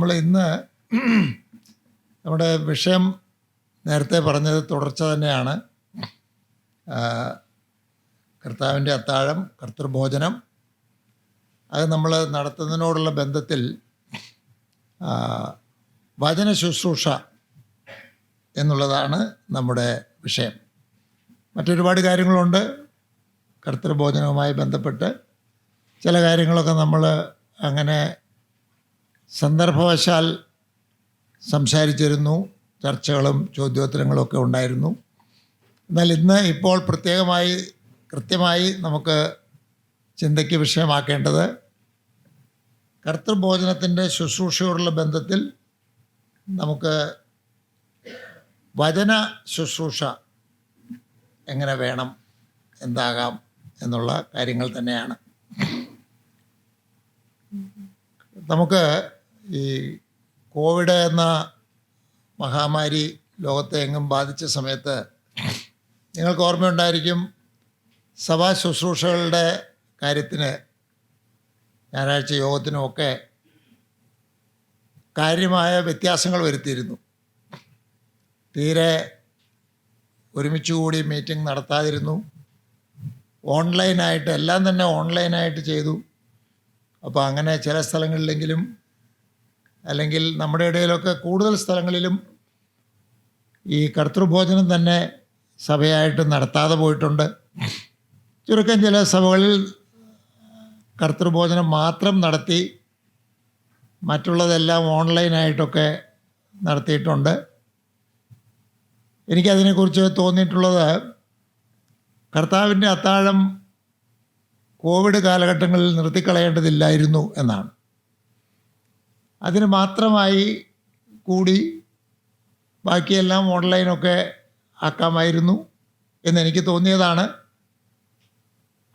നമ്മൾ ഇന്ന് നമ്മുടെ വിഷയം നേരത്തെ പറഞ്ഞത് തുടർച്ച തന്നെയാണ്. കർത്താവിൻ്റെ അത്താഴം, കർത്തൃഭോജനം, അത് നമ്മൾ നടത്തുന്നതിനോടുള്ള ബന്ധത്തിൽ വചന ശുശ്രൂഷ എന്നുള്ളതാണ് നമ്മുടെ വിഷയം. മറ്റൊരുപാട് കാര്യങ്ങളുണ്ട് കർത്തൃഭോജനവുമായി ബന്ധപ്പെട്ട്. ചില കാര്യങ്ങളൊക്കെ നമ്മൾ അങ്ങനെ സന്ദർഭവശാൽ സംസാരിച്ചിരുന്നു, ചർച്ചകളും ചോദ്യോത്തരങ്ങളും ഒക്കെ ഉണ്ടായിരുന്നു. എന്നാൽ ഇന്ന് ഇപ്പോൾ പ്രത്യേകമായി കൃത്യമായി നമുക്ക് ചിന്തയ്ക്ക് വിഷയമാക്കേണ്ടത് കർത്തൃഭോജനത്തിൻ്റെ ശുശ്രൂഷയോടുള്ള ബന്ധത്തിൽ നമുക്ക് വചന ശുശ്രൂഷ എങ്ങനെ വേണം, എന്താകാം എന്നുള്ള കാര്യങ്ങൾ തന്നെയാണ്. നമുക്ക് ഈ കോവിഡ് എന്ന മഹാമാരി ലോകത്തെ എങ്ങും ബാധിച്ച സമയത്ത് നിങ്ങൾക്ക് ഓർമ്മയുണ്ടായിരിക്കും, സഭാ ശുശ്രൂഷകളുടെ കാര്യത്തിന് ഞായറാഴ്ച യോഗത്തിനുമൊക്കെ കാര്യമായ വ്യത്യാസങ്ങൾ വരുത്തിയിരുന്നു. തീരെ ഒരുമിച്ചുകൂടി മീറ്റിംഗ് നടത്താതിരുന്നു. ഓൺലൈനായിട്ട് എല്ലാം തന്നെ ഓൺലൈനായിട്ട് ചെയ്തു. അപ്പോൾ അങ്ങനെ ചില സ്ഥലങ്ങളിലെങ്കിലും, അല്ലെങ്കിൽ നമ്മുടെ ഇടയിലൊക്കെ കൂടുതൽ സ്ഥലങ്ങളിലും ഈ കർത്തൃഭോജനം തന്നെ സഭയായിട്ട് നടത്താതെ പോയിട്ടുണ്ട്. ചുരുക്കം ചില സഭകളിൽ കർത്തൃഭോജനം മാത്രം നടത്തി മറ്റുള്ളതെല്ലാം ഓൺലൈനായിട്ടൊക്കെ നടത്തിയിട്ടുണ്ട്. എനിക്കതിനെക്കുറിച്ച് തോന്നിയിട്ടുള്ളത്, കർത്താവിൻ്റെ അത്താഴം കോവിഡ് കാലഘട്ടങ്ങളിൽ നിർത്തിക്കളയേണ്ടതില്ലായിരുന്നു എന്നാണ്. അതിന് മാത്രമായി കൂടി ബാക്കിയെല്ലാം ഓൺലൈനൊക്കെ ആക്കാമായിരുന്നു എന്നെനിക്ക് തോന്നിയതാണ്.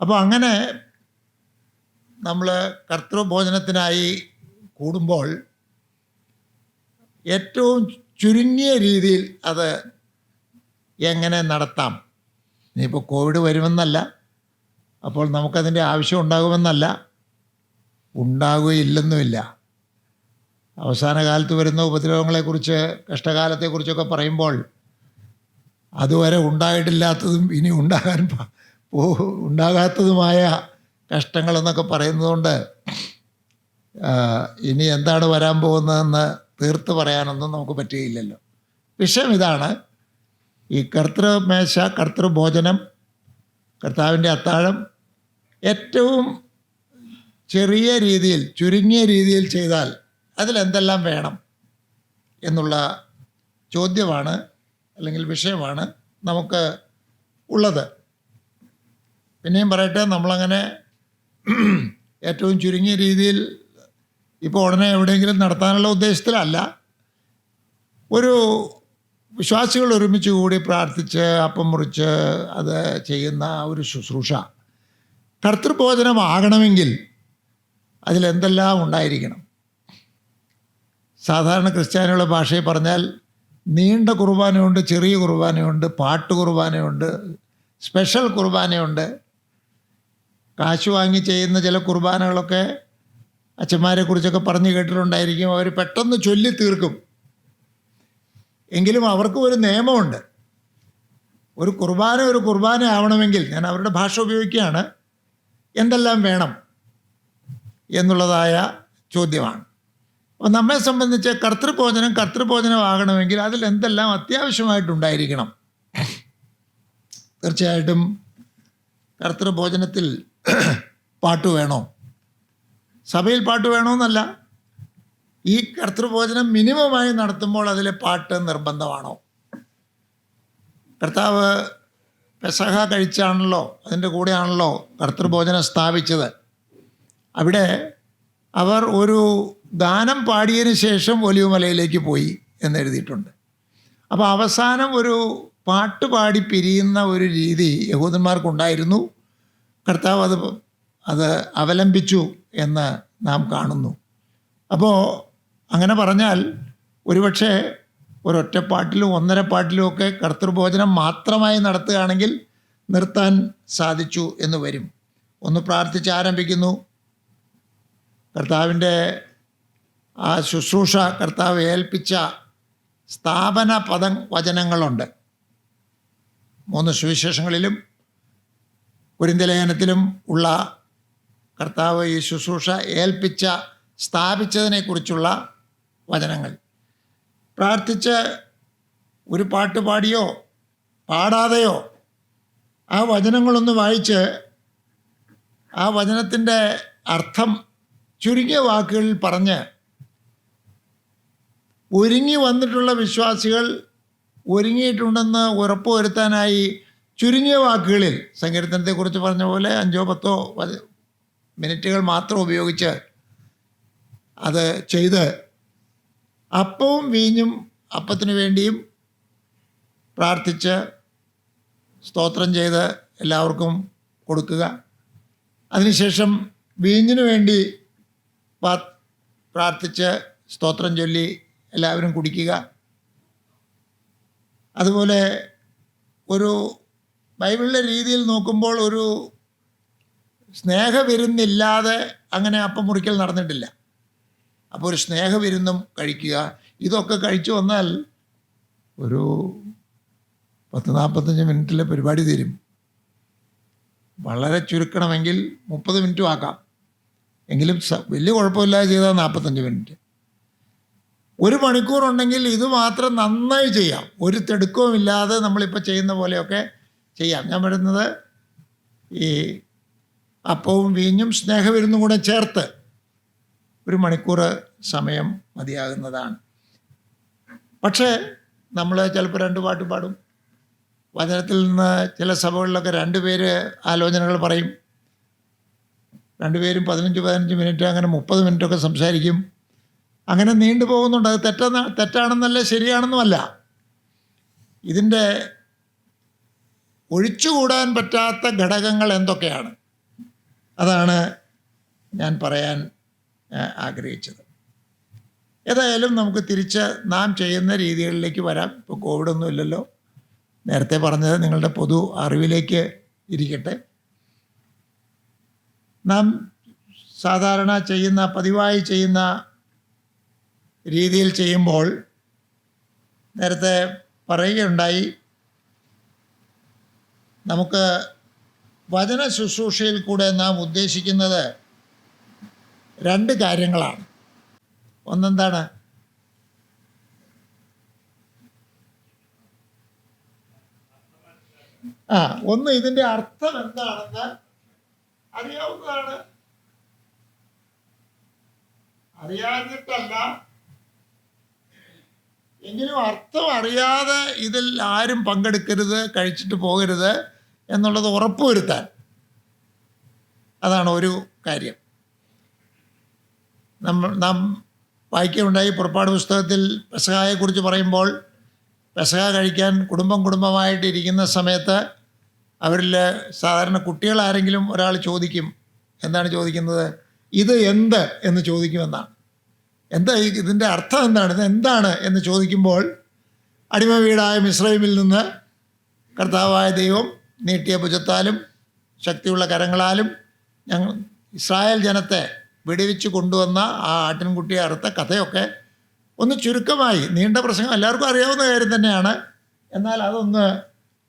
അപ്പോൾ അങ്ങനെ നമ്മൾ കർത്തൃഭോജനത്തിനായി കൂടുമ്പോൾ ഏറ്റവും ചുരുങ്ങിയ രീതിയിൽ അത് എങ്ങനെ നടത്താം. ഇനിയിപ്പോൾ കോവിഡ് വരുമെന്നല്ല, അപ്പോൾ നമുക്കതിൻ്റെ ആവശ്യം ഉണ്ടാകുമെന്നല്ല, ഉണ്ടാകുകയില്ലെന്നുമില്ല. അവസാന കാലത്ത് വരുന്ന ഉപദ്രവങ്ങളെക്കുറിച്ച്, കഷ്ടകാലത്തെക്കുറിച്ചൊക്കെ പറയുമ്പോൾ അതുവരെ ഉണ്ടായിട്ടില്ലാത്തതും ഇനി ഉണ്ടാകാത്തതുമായ കഷ്ടങ്ങളെന്നൊക്കെ പറയുന്നതുകൊണ്ട് ഇനി എന്താണ് വരാൻ പോകുന്നതെന്ന് തീർത്ത് പറയാനൊന്നും നമുക്ക് പറ്റുകയില്ലല്ലോ. വിഷയം ഇതാണ്, ഈ കർത്തൃമേശ, കർത്തൃഭോജനം, കർത്താവിൻ്റെ അത്താഴം ഏറ്റവും ചെറിയ രീതിയിൽ, ചുരുങ്ങിയ രീതിയിൽ ചെയ്താൽ അതിലെന്തെല്ലാം വേണം എന്നുള്ള ചോദ്യമാണ്, അല്ലെങ്കിൽ വിഷയമാണ് നമുക്ക് ഉള്ളത്. പിന്നെയും പറയട്ടെ, നമ്മളങ്ങനെ ഏറ്റവും ചുരുങ്ങിയ രീതിയിൽ ഇപ്പോൾ ഉടനെ എവിടെയെങ്കിലും നടത്താനുള്ള ഉദ്ദേശത്തിലല്ല. ഒരു വിശ്വാസികൾ ഒരുമിച്ച് കൂടി പ്രാർത്ഥിച്ച് അപ്പം മുറിച്ച് അത് ചെയ്യുന്ന ഒരു ശുശ്രൂഷ കർത്തൃഭോജനമാകണമെങ്കിൽ അതിലെന്തെല്ലാം ഉണ്ടായിരിക്കണം. സാധാരണ ക്രിസ്ത്യാനികളുടെ ഭാഷയിൽ പറഞ്ഞാൽ നീണ്ട കുർബാനയുണ്ട്, ചെറിയ കുർബാനയുണ്ട്, പാട്ട് കുർബാനയുണ്ട്, സ്പെഷ്യൽ കുർബാനയുണ്ട്. കാശ് വാങ്ങി ചെയ്യുന്ന ചില കുർബാനകളൊക്കെ അച്ഛന്മാരെക്കുറിച്ചൊക്കെ പറഞ്ഞു കേട്ടിട്ടുണ്ടായിരിക്കും. അവർ പെട്ടെന്ന് ചൊല്ലി തീർക്കും. എങ്കിലും അവർക്കും ഒരു നിയമമുണ്ട്. ഒരു കുർബാന ആവണമെങ്കിൽ, ഞാൻ അവരുടെ ഭാഷ ഉപയോഗിക്കുകയാണ്, എന്തെല്ലാം വേണം എന്നുള്ളതായ ചോദ്യമാണ്. അപ്പോൾ നമ്മെ സംബന്ധിച്ച് കർത്തൃഭോജനമാകണമെങ്കിൽ അതിൽ എന്തെല്ലാം അത്യാവശ്യമായിട്ടുണ്ടായിരിക്കണം. തീർച്ചയായിട്ടും കർത്തൃഭോജനത്തിൽ പാട്ട് വേണോ? സഭയിൽ പാട്ട് വേണമെന്നല്ല, ഈ കർത്തൃഭോജനം മിനിമമായി നടത്തുമ്പോൾ അതിലെ പാട്ട് നിർബന്ധമാണോ? കർത്താവ് പെസഹ കഴിച്ചാണല്ലോ, അതിൻ്റെ കൂടെയാണല്ലോ കർത്തൃഭോജനം സ്ഥാപിച്ചത്. അവിടെ അവർ ഒരു ഗാനം പാടിയതിന് ശേഷം ഒലിവുമലയിലേക്ക് പോയി എന്നെഴുതിയിട്ടുണ്ട്. അപ്പോൾ അവസാനം ഒരു പാട്ട് പാടി പിരിയുന്ന ഒരു രീതി യഹൂദന്മാർക്കുണ്ടായിരുന്നു. കർത്താവ് അത് അവലംബിച്ചു എന്ന് നാം കാണുന്നു. അപ്പോൾ അങ്ങനെ പറഞ്ഞാൽ ഒരുപക്ഷെ ഒരൊറ്റപ്പാട്ടിലും ഒന്നരപ്പാട്ടിലും ഒക്കെ കർത്തൃഭോജനം മാത്രമായി നടത്തുകയാണെങ്കിൽ നിർത്താൻ സാധിച്ചു എന്ന് വരും. ഒന്ന് പ്രാർത്ഥിച്ച് ആരംഭിക്കുന്നു, കർത്താവിൻ്റെ ആ ശുശ്രൂഷ കർത്താവ് ഏൽപ്പിച്ച സ്ഥാപന വചനങ്ങളുണ്ട്. 3 സുവിശേഷങ്ങളിലും കൊരിന്ത്യർ ലേഖനത്തിലും ഉള്ള കർത്താവ് ഈ ശുശ്രൂഷ ഏൽപ്പിച്ച സ്ഥാപിച്ചതിനെക്കുറിച്ചുള്ള വചനങ്ങൾ. പ്രാർത്ഥിച്ച് ഒരു പാട്ട് പാടിയോ പാടാതെയോ ആ വചനങ്ങളൊന്ന് വായിച്ച് ആ വചനത്തിൻ്റെ അർത്ഥം ചുരുങ്ങിയ വാക്കുകളിൽ പറഞ്ഞ് ഒരുങ്ങി വന്നിട്ടുള്ള വിശ്വാസികൾ ഒരുങ്ങിയിട്ടുണ്ടെന്ന് ഉറപ്പുവരുത്താനായി ചുരുങ്ങിയ വാക്കുകളിൽ സങ്കീർത്തനത്തെക്കുറിച്ച് പറഞ്ഞ പോലെ 5-10 മിനിറ്റുകൾ മാത്രം ഉപയോഗിച്ച് അത് ചെയ്ത് അപ്പവും വീഞ്ഞും അപ്പത്തിനു വേണ്ടിയും പ്രാർത്ഥിച്ച് സ്തോത്രം ചെയ്ത് എല്ലാവർക്കും കൊടുക്കുക. അതിനുശേഷം വീഞ്ഞിനു വേണ്ടി പ്രാർത്ഥിച്ച് സ്തോത്രം ചൊല്ലി എല്ലാവരും കുടിക്കുക. അതുപോലെ ഒരു ബൈബിളിലെ രീതിയിൽ നോക്കുമ്പോൾ ഒരു സ്നേഹവിരുന്നില്ലാതെ അങ്ങനെ അപ്പം മുറിക്കൽ നടന്നിട്ടില്ല. അപ്പോൾ ഒരു സ്നേഹവിരുന്നും കഴിക്കുക. ഇതൊക്കെ കഴിച്ചു വന്നാൽ ഒരു 10-45 മിനിറ്റിലെ പരിപാടി തീരും. വളരെ ചുരുക്കണമെങ്കിൽ 30 മിനിറ്റും ആക്കാം. എങ്കിലും വലിയ കുഴപ്പമില്ലാതെ ചെയ്താൽ 45 മിനിറ്റ്. 1 മണിക്കൂറുണ്ടെങ്കിൽ ഇത് മാത്രം നന്നായി ചെയ്യാം. ഒരു തിടുക്കവും ഇല്ലാതെ നമ്മളിപ്പോൾ ചെയ്യുന്ന പോലെയൊക്കെ ചെയ്യാം. ഞാൻ പറയുന്നത് ഈ അപ്പവും വീഞ്ഞും സ്നേഹവിരുന്നും കൂടെ ചേർത്ത് 1 മണിക്കൂർ സമയം മതിയാകുന്നതാണ്. പക്ഷേ നമ്മൾ ചിലപ്പോൾ 2 പാട്ട് പാടും. വചനത്തിൽ നിന്ന് ചില സഭകളിലൊക്കെ 2 പേര് ആലോചനകൾ പറയും. 2 പേരും 15 മിനിറ്റ് അങ്ങനെ 30 മിനിറ്റൊക്കെ സംസാരിക്കും. അങ്ങനെ നീണ്ടു പോകുന്നുണ്ട്. അത് തെറ്റാണെന്നല്ല ശരിയാണെന്നുമല്ല. ഇതിൻ്റെ ഒഴിച്ചുകൂടാൻ പറ്റാത്ത ഘടകങ്ങൾ എന്തൊക്കെയാണ്, അതാണ് ഞാൻ പറയാൻ ആഗ്രഹിച്ചത്. ഏതായാലും നമുക്ക് തിരിച്ച് നാം ചെയ്യുന്ന രീതികളിലേക്ക് വരാം. ഇപ്പോൾ കോവിഡൊന്നും ഇല്ലല്ലോ. നേരത്തെ പറഞ്ഞത് നിങ്ങളുടെ പൊതു അറിവിലേക്ക് ഇരിക്കട്ടെ. നാം സാധാരണ ചെയ്യുന്ന പതിവായി ചെയ്യുന്ന രീതിയിൽ ചെയ്യുമ്പോൾ നേരത്തെ പറയുകയുണ്ടായി, നമുക്ക് വചന ശുശ്രൂഷയിൽ കൂടെ നാം ഉദ്ദേശിക്കുന്നത് 2 കാര്യങ്ങളാണ്. ഒന്നെന്താണ്? ഒന്ന് ഇതിൻ്റെ അർത്ഥം എന്താണെന്ന് അറിയാവുന്നതാണ്. അറിയാഞ്ഞിട്ടല്ല, എങ്കിലും അർത്ഥം അറിയാതെ ഇതിൽ ആരും പങ്കെടുക്കരുത്, കഴിച്ചിട്ട് പോകരുത് എന്നുള്ളത് ഉറപ്പുവരുത്താൻ. അതാണ് ഒരു കാര്യം. നാം വായിക്കുകയുണ്ടായി പുറപ്പാട് പുസ്തകത്തിൽ പെസഹയെക്കുറിച്ച് പറയുമ്പോൾ, പെസഹ കഴിക്കാൻ കുടുംബമായിട്ട് ഇരിക്കുന്ന സമയത്ത് അവരിൽ സാധാരണ കുട്ടികളാരെങ്കിലും ഒരാൾ ചോദിക്കും. എന്താണ് ചോദിക്കുന്നത്? ഇത് എന്ത് എന്ന് ചോദിക്കുമെന്നാണ്. എന്താ ഇതിൻ്റെ അർത്ഥം എന്താണ്, ഇത് എന്താണ് എന്ന് ചോദിക്കുമ്പോൾ, അടിമ വീടായ മിസ്രൈമിൽ നിന്ന് കർത്താവായ ദൈവം നീട്ടിയ ഭുജത്താലും ശക്തിയുള്ള കരങ്ങളാലും ഞങ്ങൾ ഇസ്രായേൽ ജനത്തെ വെടിവെച്ച് കൊണ്ടുവന്ന ആ ആട്ടിൻകുട്ടിയെ അറുത്ത കഥയൊക്കെ ഒന്ന് ചുരുക്കമായി, നീണ്ട പ്രസംഗം എല്ലാവർക്കും അറിയാവുന്ന കാര്യം തന്നെയാണ്, എന്നാൽ അതൊന്ന്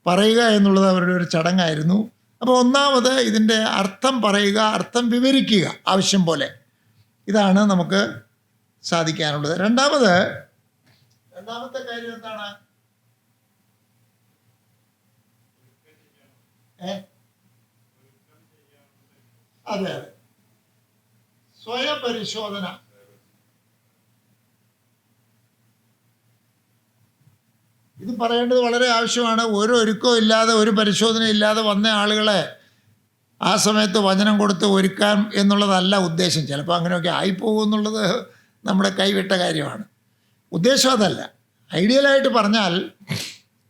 പറയുക എന്നുള്ളത് അവരുടെ ഒരു ചടങ്ങായിരുന്നു. അപ്പോൾ ഒന്നാമത് ഇതിൻ്റെ അർത്ഥം പറയുക, അർത്ഥം വിവരിക്കുക ആവശ്യം പോലെ. ഇതാണ് നമുക്ക് സാധിക്കാനുള്ളത്. രണ്ടാമത്തെ കാര്യം എന്താണ്? അതെ, സ്വയം പരിശോധന. ഇത് പറയേണ്ടത് വളരെ ആവശ്യമാണ്. ഒരു ഒരുക്കവും ഇല്ലാതെ, ഒരു പരിശോധന ഇല്ലാതെ വന്ന ആളുകളെ ആ സമയത്ത് വചനം കൊടുത്ത് ഒരുക്കാം എന്നുള്ളതല്ല ഉദ്ദേശം. ചിലപ്പോൾ അങ്ങനെയൊക്കെ ആയിപ്പോകും എന്നുള്ളത് നമ്മുടെ കൈവിട്ട കാര്യമാണ്. ഉദ്ദേശം അതല്ല. ഐഡിയലായിട്ട് പറഞ്ഞാൽ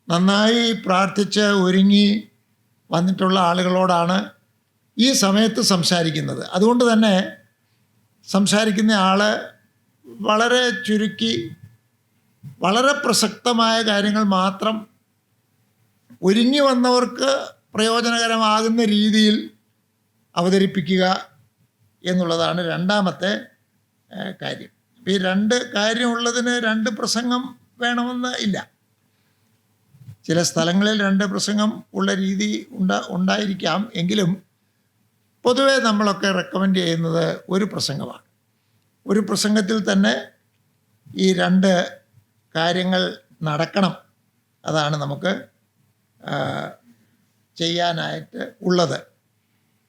നന്നായി പ്രാർത്ഥിച്ച് ഒരുങ്ങി വന്നിട്ടുള്ള ആളുകളോടാണ് ഈ സമയത്ത് സംസാരിക്കുന്നത്. അതുകൊണ്ട് തന്നെ സംസാരിക്കുന്ന ആൾ വളരെ ചുരുക്കി, വളരെ പ്രസക്തമായ കാര്യങ്ങൾ മാത്രം ഒരുങ്ങി വന്നവർക്ക് പ്രയോജനകരമാകുന്ന രീതിയിൽ അവതരിപ്പിക്കുക എന്നുള്ളതാണ് രണ്ടാമത്തെ കാര്യം. ഈ രണ്ട് കാര്യമുള്ളതിന് രണ്ട് പ്രസംഗം വേണമെന്ന് ഇല്ല. ചില സ്ഥലങ്ങളിൽ രണ്ട് പ്രസംഗം ഉള്ള രീതി ഉണ്ടായിരിക്കാം. എങ്കിലും പൊതുവെ നമ്മളൊക്കെ റെക്കമെൻഡ് ചെയ്യുന്നത് ഒരു പ്രസംഗമാണ്. ഒരു പ്രസംഗത്തിൽ തന്നെ ഈ രണ്ട് കാര്യങ്ങൾ നടക്കണം. അതാണ് നമുക്ക് ചെയ്യാനായിട്ട് ഉള്ളത്.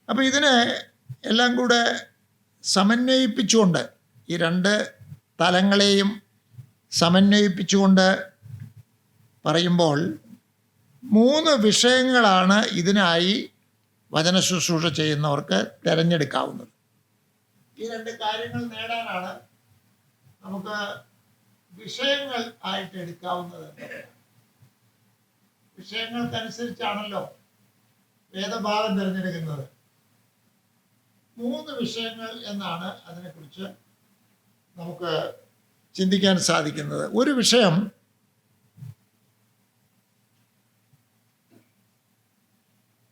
അപ്പോൾ ഇതിനെ എല്ലാം കൂടെ സമന്വയിപ്പിച്ചുകൊണ്ട്, ഈ രണ്ട് തലങ്ങളെയും സമന്വയിപ്പിച്ചുകൊണ്ട് പറയുമ്പോൾ 3 വിഷയങ്ങളാണ് ഇതിനായി വചന ശുശ്രൂഷ ചെയ്യുന്നവർക്ക് തിരഞ്ഞെടുക്കാവുന്നത്. ഈ രണ്ട് കാര്യങ്ങൾ നേടാനാണ് നമുക്ക് വിഷയങ്ങൾ ആയിട്ട് എടുക്കാവുന്നത്. വിഷയങ്ങൾക്കനുസരിച്ചാണല്ലോ വേദഭാഗം തിരഞ്ഞെടുക്കുന്നത്. 3 വിഷയങ്ങൾ എന്നാണ് അതിനെക്കുറിച്ച് നമുക്ക് ചിന്തിക്കാൻ സാധിക്കുന്നത്. ഒരു വിഷയം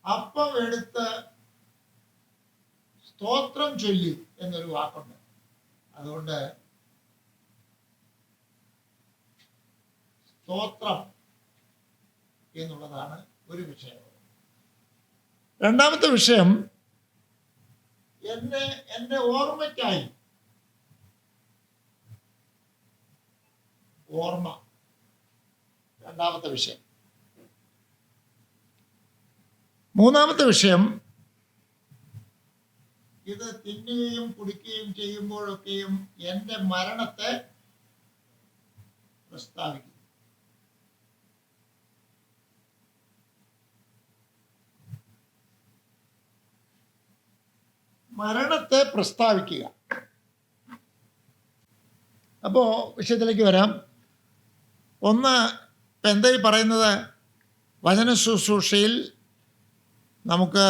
അപ്പം എടുത്ത് സ്തോത്രം ചൊല്ലി എന്നൊരു വാക്കുണ്ട്. അതുകൊണ്ട് സ്തോത്രം എന്നുള്ളതാണ് ഒരു വിഷയം. രണ്ടാമത്തെ വിഷയം എൻ്റെ ഓർമ്മയ്ക്കായി, ഓർമ്മ രണ്ടാമത്തെ വിഷയം. മൂന്നാമത്തെ വിഷയം, ഇത് തിന്നുകയും കുടിക്കുകയും ചെയ്യുമ്പോഴൊക്കെയും എൻ്റെ മരണത്തെ പ്രസ്താവിക്കും. മരണത്തെ പ്രസ്താവിക്കുക. അപ്പോൾ വിഷയത്തിലേക്ക് വരാം. ഒന്ന്, ഇപ്പം എന്തായി പറയുന്നത്, വചന ശുശ്രൂഷയിൽ നമുക്ക്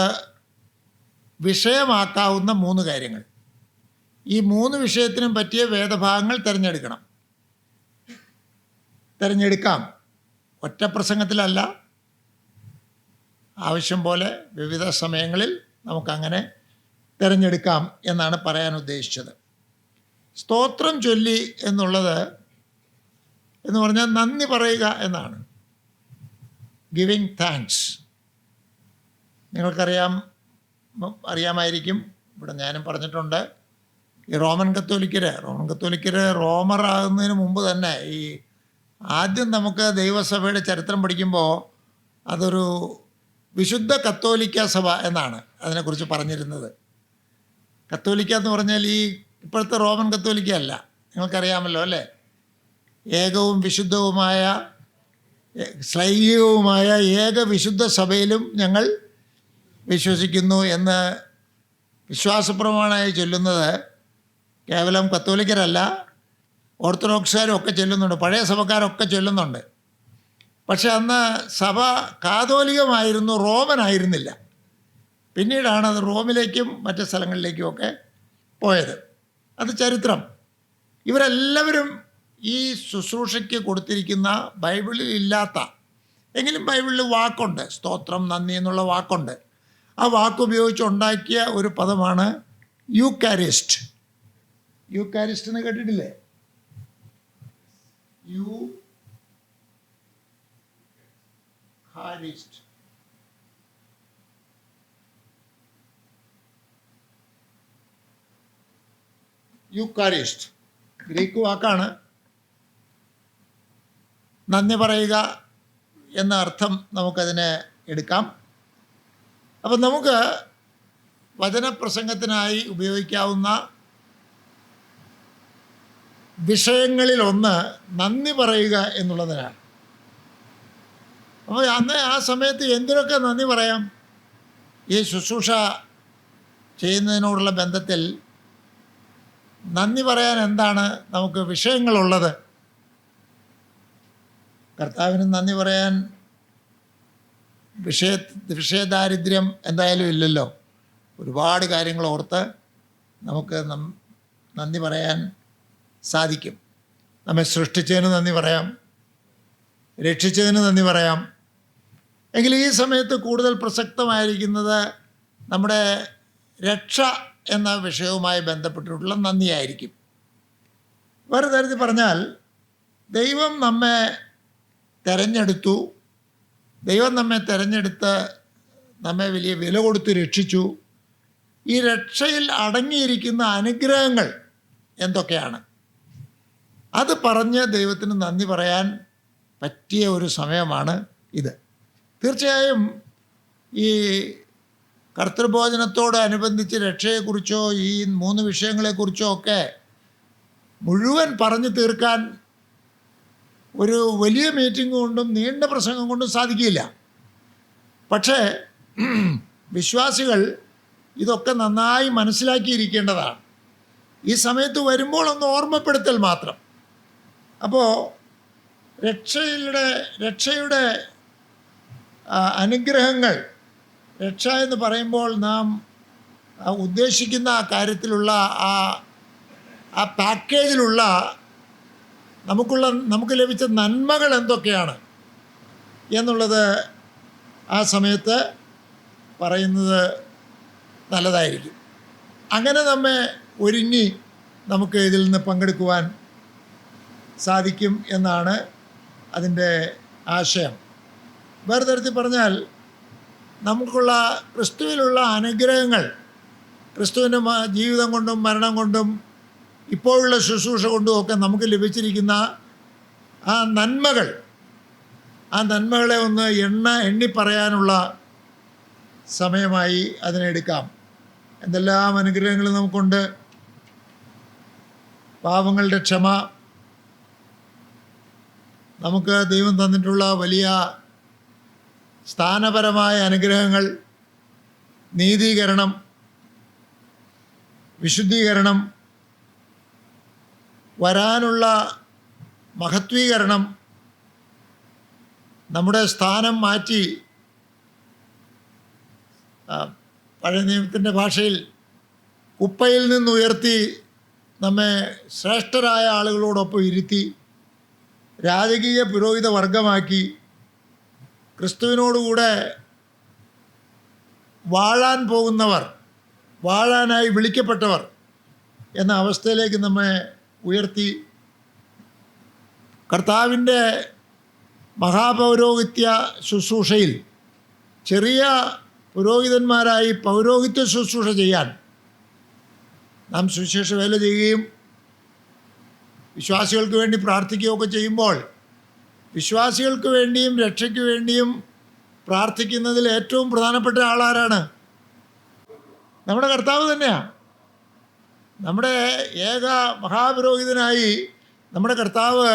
വിഷയമാക്കാവുന്ന 3 കാര്യങ്ങൾ. ഈ 3 വിഷയത്തിനും പറ്റിയ വേദഭാഗങ്ങൾ തിരഞ്ഞെടുക്കാം. ഒറ്റ പ്രസംഗത്തിലല്ല, ആവശ്യം പോലെ വിവിധ സമയങ്ങളിൽ നമുക്കങ്ങനെ തിരഞ്ഞെടുക്കാം എന്നാണ് പറയാൻ ഉദ്ദേശിച്ചത്. സ്തോത്രം ചൊല്ലി എന്ന് പറഞ്ഞാൽ നന്ദി പറയുക എന്നാണ്. Giving thanks. അറിയാമായിരിക്കും, ഇവിടെ ഞാനും പറഞ്ഞിട്ടുണ്ട്. ഈ റോമൻ കത്തോലിക്കര് റോമറാകുന്നതിന് മുമ്പ് തന്നെ ഈ ആദ്യം നമുക്ക് ദൈവസഭയുടെ ചരിത്രം പഠിക്കുമ്പോൾ അതൊരു വിശുദ്ധ കത്തോലിക്ക സഭ എന്നാണ് അതിനെക്കുറിച്ച് പറഞ്ഞിരുന്നത്. കത്തോലിക്ക എന്ന് പറഞ്ഞാൽ ഈ ഇപ്പോഴത്തെ റോമൻ കത്തോലിക്ക അല്ല. നിങ്ങൾക്കറിയാമല്ലോ അല്ലേ? ഏകവും വിശുദ്ധവുമായ ശ്ലൈഹികവുമായ ഏക വിശുദ്ധ സഭയിലും ഞങ്ങൾ വിശ്വസിക്കുന്നു എന്ന് വിശ്വാസപ്രമാണമായി ചൊല്ലുന്നത് കേവലം കത്തോലിക്കരല്ല, ഓർത്തഡോക്സുകാരും ഒക്കെ ചൊല്ലുന്നുണ്ട്, പഴയ സഭക്കാരൊക്കെ ചൊല്ലുന്നുണ്ട്. പക്ഷെ അന്ന് സഭ കാതോലികമായിരുന്നു, റോമനായിരുന്നില്ല. പിന്നീടാണ് അത് റോമിലേക്കും മറ്റ് സ്ഥലങ്ങളിലേക്കുമൊക്കെ പോയത്. അത് ചരിത്രം. ഇവരെല്ലാവരും ഈ ശുശ്രൂഷയ്ക്ക് കൊടുത്തിരിക്കുന്ന ബൈബിളിൽ ഇല്ലാത്ത, എങ്കിലും ബൈബിളിൽ വാക്കുണ്ട്, സ്തോത്രം, നന്ദി എന്നുള്ള വാക്കുണ്ട്. ആ വാക്കുപയോഗിച്ച് ഉണ്ടാക്കിയ ഒരു പദമാണ് യൂക്കാരിസ്റ്റ്. യൂക്കാരിസ്റ്റ് എന്ന് കേട്ടിട്ടില്ലേ? യൂക്കാരിസ്റ്റ്. യൂക്കാരിസ്റ്റ് ഗ്രീക്ക് വാക്കാണ്. നന്ദി പറയുക എന്ന അർത്ഥം നമുക്കതിനെ എടുക്കാം. അപ്പം നമുക്ക് വചനപ്രസംഗത്തിനായി ഉപയോഗിക്കാവുന്ന വിഷയങ്ങളിലൊന്ന് നന്ദി പറയുക എന്നുള്ളതിനാണ്. അപ്പോൾ ആ സമയത്ത് എന്തിനൊക്കെ നന്ദി പറയാം? ഈ ശുശ്രൂഷ ചെയ്യുന്നതിനോടുള്ള ബന്ധത്തിൽ നന്ദി പറയാൻ എന്താണ് നമുക്ക് വിഷയങ്ങളുള്ളത്? കർത്താവിന് നന്ദി പറയാൻ വിഷയദാരിദ്ര്യം എന്തായാലും ഇല്ലല്ലോ. ഒരുപാട് കാര്യങ്ങൾ ഓർത്ത് നമുക്ക് നന്ദി പറയാൻ സാധിക്കും. നമ്മെ സൃഷ്ടിച്ചതിന് നന്ദി പറയാം, രക്ഷിച്ചതിന് നന്ദി പറയാം. എങ്കിലും ഈ സമയത്ത് കൂടുതൽ പ്രസക്തമായിരിക്കുന്നത് നമ്മുടെ രക്ഷ എന്ന വിഷയവുമായി ബന്ധപ്പെട്ടിട്ടുള്ള നന്ദിയായിരിക്കും. വേറെ തരത്തിൽ പറഞ്ഞാൽ ദൈവം നമ്മെ തിരഞ്ഞെടുത്തു. ദൈവം നമ്മെ തിരഞ്ഞെടുത്ത് നമ്മെ വലിയ വില കൊടുത്ത് രക്ഷിച്ചു. ഈ രക്ഷയിൽ അടങ്ങിയിരിക്കുന്ന അനുഗ്രഹങ്ങൾ എന്തൊക്കെയാണ്? അത് പറഞ്ഞ് ദൈവത്തിന് നന്ദി പറയാൻ പറ്റിയ ഒരു സമയമാണ് ഇത്. തീർച്ചയായും ഈ കർത്തൃഭോജനത്തോടനുബന്ധിച്ച് രക്ഷയെക്കുറിച്ചോ ഈ 3 വിഷയങ്ങളെക്കുറിച്ചോ ഒക്കെ മുഴുവൻ പറഞ്ഞു തീർക്കാൻ ഒരു വലിയ മീറ്റിംഗ് കൊണ്ടും നീണ്ട പ്രസംഗം കൊണ്ടും സാധിക്കില്ല. പക്ഷേ വിശ്വാസികൾ ഇതൊക്കെ നന്നായി മനസ്സിലാക്കിയിരിക്കേണ്ടതാണ്. ഈ സമയത്ത് വരുമ്പോൾ ഒന്ന് ഓർമ്മപ്പെടുത്തൽ മാത്രം. അപ്പോൾ രക്ഷയുടെ അനുഗ്രഹങ്ങൾ, രക്ഷ എന്ന് പറയുമ്പോൾ നാം ഉദ്ദേശിക്കുന്ന ആ കാര്യത്തിലുള്ള ആ പാക്കേജിലുള്ള നമുക്ക് ലഭിച്ച നന്മകൾ എന്തൊക്കെയാണ് എന്നുള്ളത് ആ സമയത്ത് പറയുന്നത് നല്ലതായിരിക്കും. അങ്ങനെ നമ്മെ ഒരുങ്ങി നമുക്ക് ഇതിൽ നിന്ന് പങ്കെടുക്കുവാൻ സാധിക്കും എന്നാണ് അതിൻ്റെ ആശയം. വേറെ തരത്തിൽ പറഞ്ഞാൽ നമുക്കുള്ള ക്രിസ്തുവിലുള്ള അനുഗ്രഹങ്ങൾ, ക്രിസ്തുവിൻ്റെ ജീവിതം കൊണ്ടും മരണം കൊണ്ടും ഇപ്പോഴുള്ള ശുശ്രൂഷ കൊണ്ടും ഒക്കെ നമുക്ക് ലഭിച്ചിരിക്കുന്ന ആ നന്മകളെ ഒന്ന് എണ്ണി പറയാനുള്ള സമയമായി അതിനെടുക്കാം. എന്തെല്ലാം അനുഗ്രഹങ്ങൾ നമുക്കുണ്ട്. പാപങ്ങളുടെ ക്ഷമ, നമുക്ക് ദൈവം തന്നിട്ടുള്ള വലിയ സ്ഥാനപരമായ അനുഗ്രഹങ്ങൾ, നീതീകരണം, വിശുദ്ധീകരണം, വരാനുള്ള മഹത്വീകരണം, നമ്മുടെ സ്ഥാനം മാറ്റി പഴയ നിയമത്തിൻ്റെ ഭാഷയിൽ കുപ്പയിൽ നിന്നുയർത്തി നമ്മെ ശ്രേഷ്ഠരായ ആളുകളോടൊപ്പം ഇരുത്തി രാജകീയ പുരോഹിത വർഗമാക്കി ക്രിസ്തുവിനോടുകൂടെ വാഴാനായി വിളിക്കപ്പെട്ടവർ എന്ന അവസ്ഥയിലേക്ക് നമ്മെ ഉയർത്തി കർത്താവിൻ്റെ മഹാപൗരോഹിത്യ ശുശ്രൂഷയിൽ ചെറിയ പുരോഹിതന്മാരായി പൗരോഹിത്യ ശുശ്രൂഷ ചെയ്യാൻ നാം സുവിശേഷ വേല ചെയ്യുകയും വിശ്വാസികൾക്ക് വേണ്ടി പ്രാർത്ഥിക്കുകയൊക്കെ ചെയ്യുമ്പോൾ വിശ്വാസികൾക്ക് വേണ്ടിയും രക്ഷയ്ക്ക് വേണ്ടിയും പ്രാർത്ഥിക്കുന്നതിൽ ഏറ്റവും പ്രധാനപ്പെട്ട ആളാരാണ്? നമ്മുടെ കർത്താവ് തന്നെയാണ്. നമ്മുടെ ഏക മഹാപുരോഹിതനായി നമ്മുടെ കർത്താവ്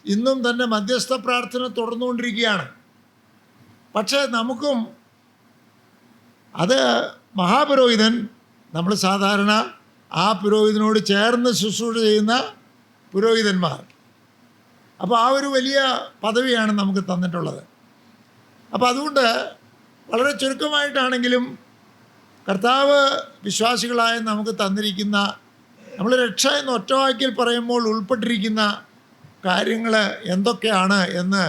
ഇന്നും തൻ്റെ മധ്യസ്ഥ പ്രാർത്ഥന തുടർന്നുകൊണ്ടിരിക്കുകയാണ്. പക്ഷേ നമുക്കും അത് മഹാപുരോഹിതൻ, നമ്മൾ സാധാരണ ആ പുരോഹിതനോട് ചേർന്ന് ശുശ്രൂഷ ചെയ്യുന്ന പുരോഹിതന്മാർ. അപ്പോൾ ആ ഒരു വലിയ പദവിയാണ് നമുക്ക് തന്നിട്ടുള്ളത്. അപ്പോൾ അതുകൊണ്ട് വളരെ ചുരുക്കമായിട്ടാണെങ്കിലും കർത്താവ് വിശ്വാസികളായ നമുക്ക് തന്നിരിക്കുന്ന, നമ്മൾ രക്ഷ എന്ന് ഒറ്റവാക്കിൽ പറയുമ്പോൾ ഉൾപ്പെട്ടിരിക്കുന്ന കാര്യങ്ങൾ എന്തൊക്കെയാണ് എന്ന്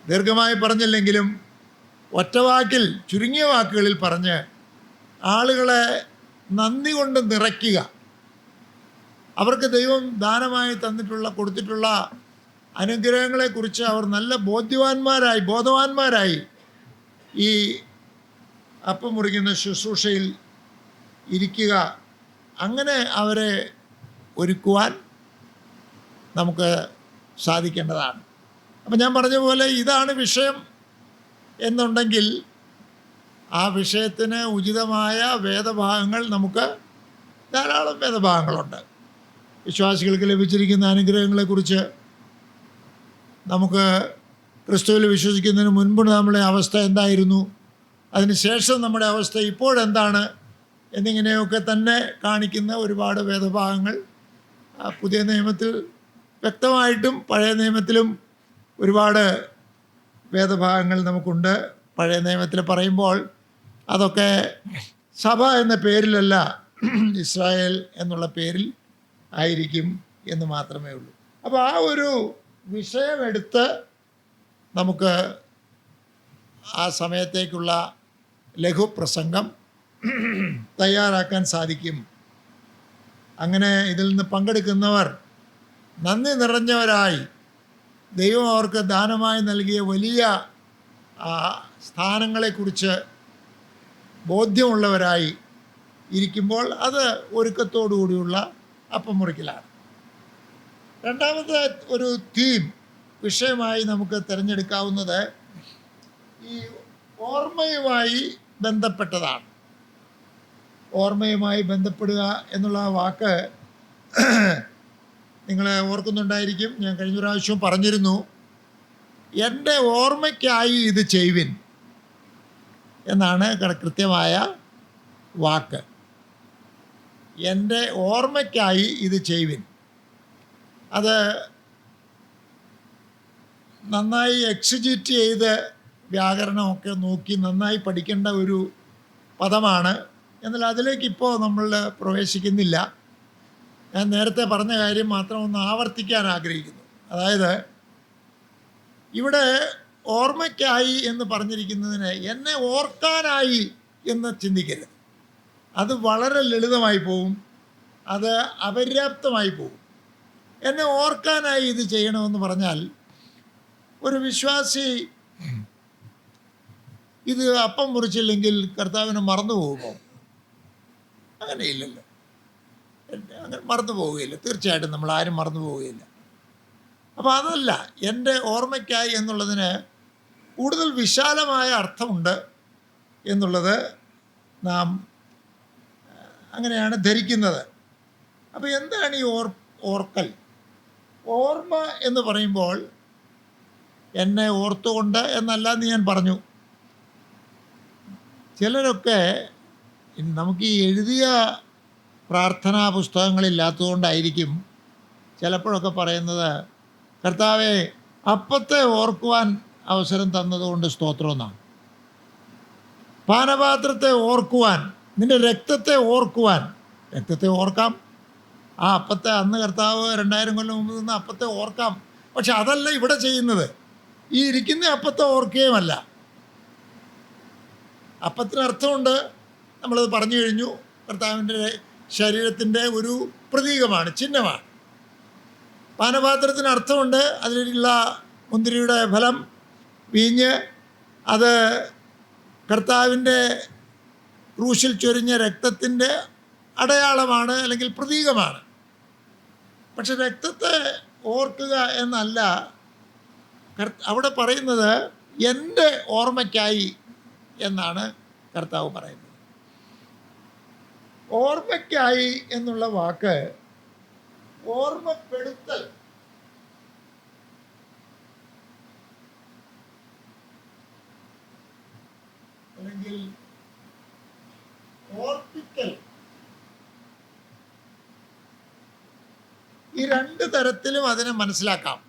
ദീർഘമായി പറഞ്ഞില്ലെങ്കിലും ഒറ്റവാക്കിൽ ചുരുങ്ങിയ വാക്കുകളിൽ പറഞ്ഞ് ആളുകളെ നന്ദി കൊണ്ട് നിറയ്ക്കുക. അവർക്ക് ദൈവം ദാനമായി കൊടുത്തിട്ടുള്ള അനുഗ്രഹങ്ങളെക്കുറിച്ച് അവർ നല്ല ബോധവാന്മാരായി ഈ അപ്പം മുറിക്കുന്ന ശുശ്രൂഷയിൽ ഇരിക്കുക. അങ്ങനെ അവരെ ഒരുക്കുവാൻ നമുക്ക് സാധിക്കേണ്ടതാണ്. അപ്പം ഞാൻ പറഞ്ഞ പോലെ ഇതാണ് വിഷയം എന്നുണ്ടെങ്കിൽ ആ വിഷയത്തിന് ഉചിതമായ വേദഭാഗങ്ങൾ, നമുക്ക് ധാരാളം വേദഭാഗങ്ങളുണ്ട്. വിശ്വാസികൾക്ക് ലഭിച്ചിരിക്കുന്ന അനുഗ്രഹങ്ങളെക്കുറിച്ച്, നമുക്ക് ക്രിസ്തുവിൽ വിശ്വസിക്കുന്നതിന് മുൻപ് നമ്മുടെ അവസ്ഥ എന്തായിരുന്നു, അതിനുശേഷം നമ്മുടെ അവസ്ഥ ഇപ്പോഴെന്താണ് എന്നിങ്ങനെയൊക്കെ തന്നെ കാണിക്കുന്ന ഒരുപാട് വേദഭാഗങ്ങൾ പുതിയ നിയമത്തിൽ വ്യക്തമായിട്ടും പഴയ നിയമത്തിലും ഒരുപാട് വേദഭാഗങ്ങൾ നമുക്കുണ്ട്. പഴയ നിയമത്തിൽ പറയുമ്പോൾ അതൊക്കെ സഭ എന്ന പേരിലല്ല, ഇസ്രായേൽ എന്നുള്ള പേരിൽ ആയിരിക്കും എന്ന് മാത്രമേ ഉള്ളൂ. അപ്പോൾ ആ ഒരു വിഷയമെടുത്ത് നമുക്ക് ആ സമയത്തേക്കുള്ള ലഘുപ്രസംഗം തയ്യാറാക്കാൻ സാധിക്കും. അങ്ങനെ ഇതിൽ നിന്ന് പങ്കെടുക്കുന്നവർ നന്ദി നിറഞ്ഞവരായി ദൈവം അവർക്ക് ദാനമായി നൽകിയ വലിയ സ്ഥാനങ്ങളെക്കുറിച്ച് ബോധ്യമുള്ളവരായി ഇരിക്കുമ്പോൾ അത് ഒരുക്കത്തോടു കൂടിയുള്ള അപ്പം മുറിക്കലാണ്. രണ്ടാമത്തെ ഒരു തീം വിഷയമായി നമുക്ക് തിരഞ്ഞെടുക്കാവുന്നത് ഈ ഓർമ്മയുമായി ബന്ധപ്പെട്ടതാണ്. ഓർമ്മയുമായി ബന്ധപ്പെടുക എന്നുള്ള വാക്ക് നിങ്ങൾ ഓർക്കുന്നുണ്ടായിരിക്കും. ഞാൻ കഴിഞ്ഞ പ്രാവശ്യം പറഞ്ഞിരുന്നു, എൻ്റെ ഓർമ്മയ്ക്കായി ഇത് ചെയ്യുവിൻ എന്നാണ് കൃത്യമായ വാക്ക്. എൻ്റെ ഓർമ്മയ്ക്കായി ഇത് ചെയ്യുവിൻ. അത് നന്നായി എക്സിക്യൂട്ട് ചെയ്ത് വ്യാകരണമൊക്കെ നോക്കി നന്നായി പഠിക്കേണ്ട ഒരു പദമാണ്. എന്നാൽ അതിലേക്ക് ഇപ്പോൾ നമ്മൾ പ്രവേശിക്കുന്നില്ല. ഞാൻ നേരത്തെ പറഞ്ഞ കാര്യം മാത്രം ഒന്ന് ആവർത്തിക്കാൻ ആഗ്രഹിക്കുന്നു. അതായത് ഇവിടെ ഓർമ്മയ്ക്കായി എന്ന് പറഞ്ഞിരിക്കുന്നതിന് എന്നെ ഓർക്കാനായി എന്ന് ചിന്തിക്കരുത്. അത് വളരെ ലളിതമായി പോവും, അത് അപര്യാപ്തമായി പോവും. എന്നെ ഓർക്കാനായി ഇത് ചെയ്യണമെന്ന് പറഞ്ഞാൽ ഒരു വിശ്വാസി ഇത് അപ്പം മുറിച്ചില്ലെങ്കിൽ കർത്താവിനെ മറന്നു പോകുമോ? അങ്ങനെയില്ലല്ലോ. അങ്ങനെ മറന്നു പോവുകയില്ല. തീർച്ചയായിട്ടും നമ്മൾ ആരും മറന്നു പോവുകയില്ല. അപ്പോൾ അതല്ല, എൻ്റെ ഓർമ്മയ്ക്കായി എന്നുള്ളതിന് കൂടുതൽ വിശാലമായ അർത്ഥമുണ്ട് എന്നുള്ളത് നാം അങ്ങനെയാണ് ധരിക്കുന്നത്. അപ്പോൾ എന്താണ് ഈ ഓർക്കൽ? ഓർമ്മ എന്ന് പറയുമ്പോൾ എന്നെ ഓർത്തുകൊണ്ട് എന്നല്ല എന്ന് ഞാൻ പറഞ്ഞു. ചിലരൊക്കെ നമുക്ക് ഈ എഴുതിയ പ്രാർത്ഥനാ പുസ്തകങ്ങളില്ലാത്തതുകൊണ്ടായിരിക്കും ചിലപ്പോഴൊക്കെ പറയുന്നത്, കർത്താവെ അപ്പത്തെ ഓർക്കുവാൻ അവസരം തന്നതുകൊണ്ട് സ്തോത്രം എന്നാണ്. പാനപാത്രത്തെ ഓർക്കുവാൻ, നിൻ്റെ രക്തത്തെ ഓർക്കുവാൻ. രക്തത്തെ ഓർക്കാം, ആ അപ്പത്തെ അന്ന് കർത്താവ് 2000 കൊല്ലം മുമ്പ് നിന്ന് അപ്പത്തെ ഓർക്കാം. പക്ഷെ അതല്ല ഇവിടെ ചെയ്യുന്നത്. ഈ ഇരിക്കുന്ന അപ്പത്തെ ഓർക്കുകയുമല്ല. അപ്പത്തിന് അർത്ഥമുണ്ട്, നമ്മളത് പറഞ്ഞു കഴിഞ്ഞു. കർത്താവിൻ്റെ ശരീരത്തിൻ്റെ ഒരു പ്രതീകമാണ്, ചിഹ്നമാണ്. പാനപാത്രത്തിന് അർത്ഥമുണ്ട്, അതിലുള്ള മുന്തിരിയുടെ ഫലം, വീഞ്ഞ്, അത് കർത്താവിൻ്റെ ക്രൂശിൽ ചൊരിഞ്ഞ രക്തത്തിൻ്റെ അടയാളമാണ്, അല്ലെങ്കിൽ പ്രതീകമാണ്. പക്ഷെ രക്തത്തെ ഓർക്കുക എന്നല്ല അവിടെ പറയുന്നത്. എൻ്റെ ഓർമ്മയ്ക്കായി എന്നാണ് കർത്താവ് പറയുന്നത്. ഓർമ്മയ്ക്കായി എന്നുള്ള വാക്ക് ഓർമ്മപ്പെടുത്തൽ, അല്ലെങ്കിൽ ഓർപ്പിക്കൽ, ഈ രണ്ട് തരത്തിലും അതിനെ മനസ്സിലാക്കാം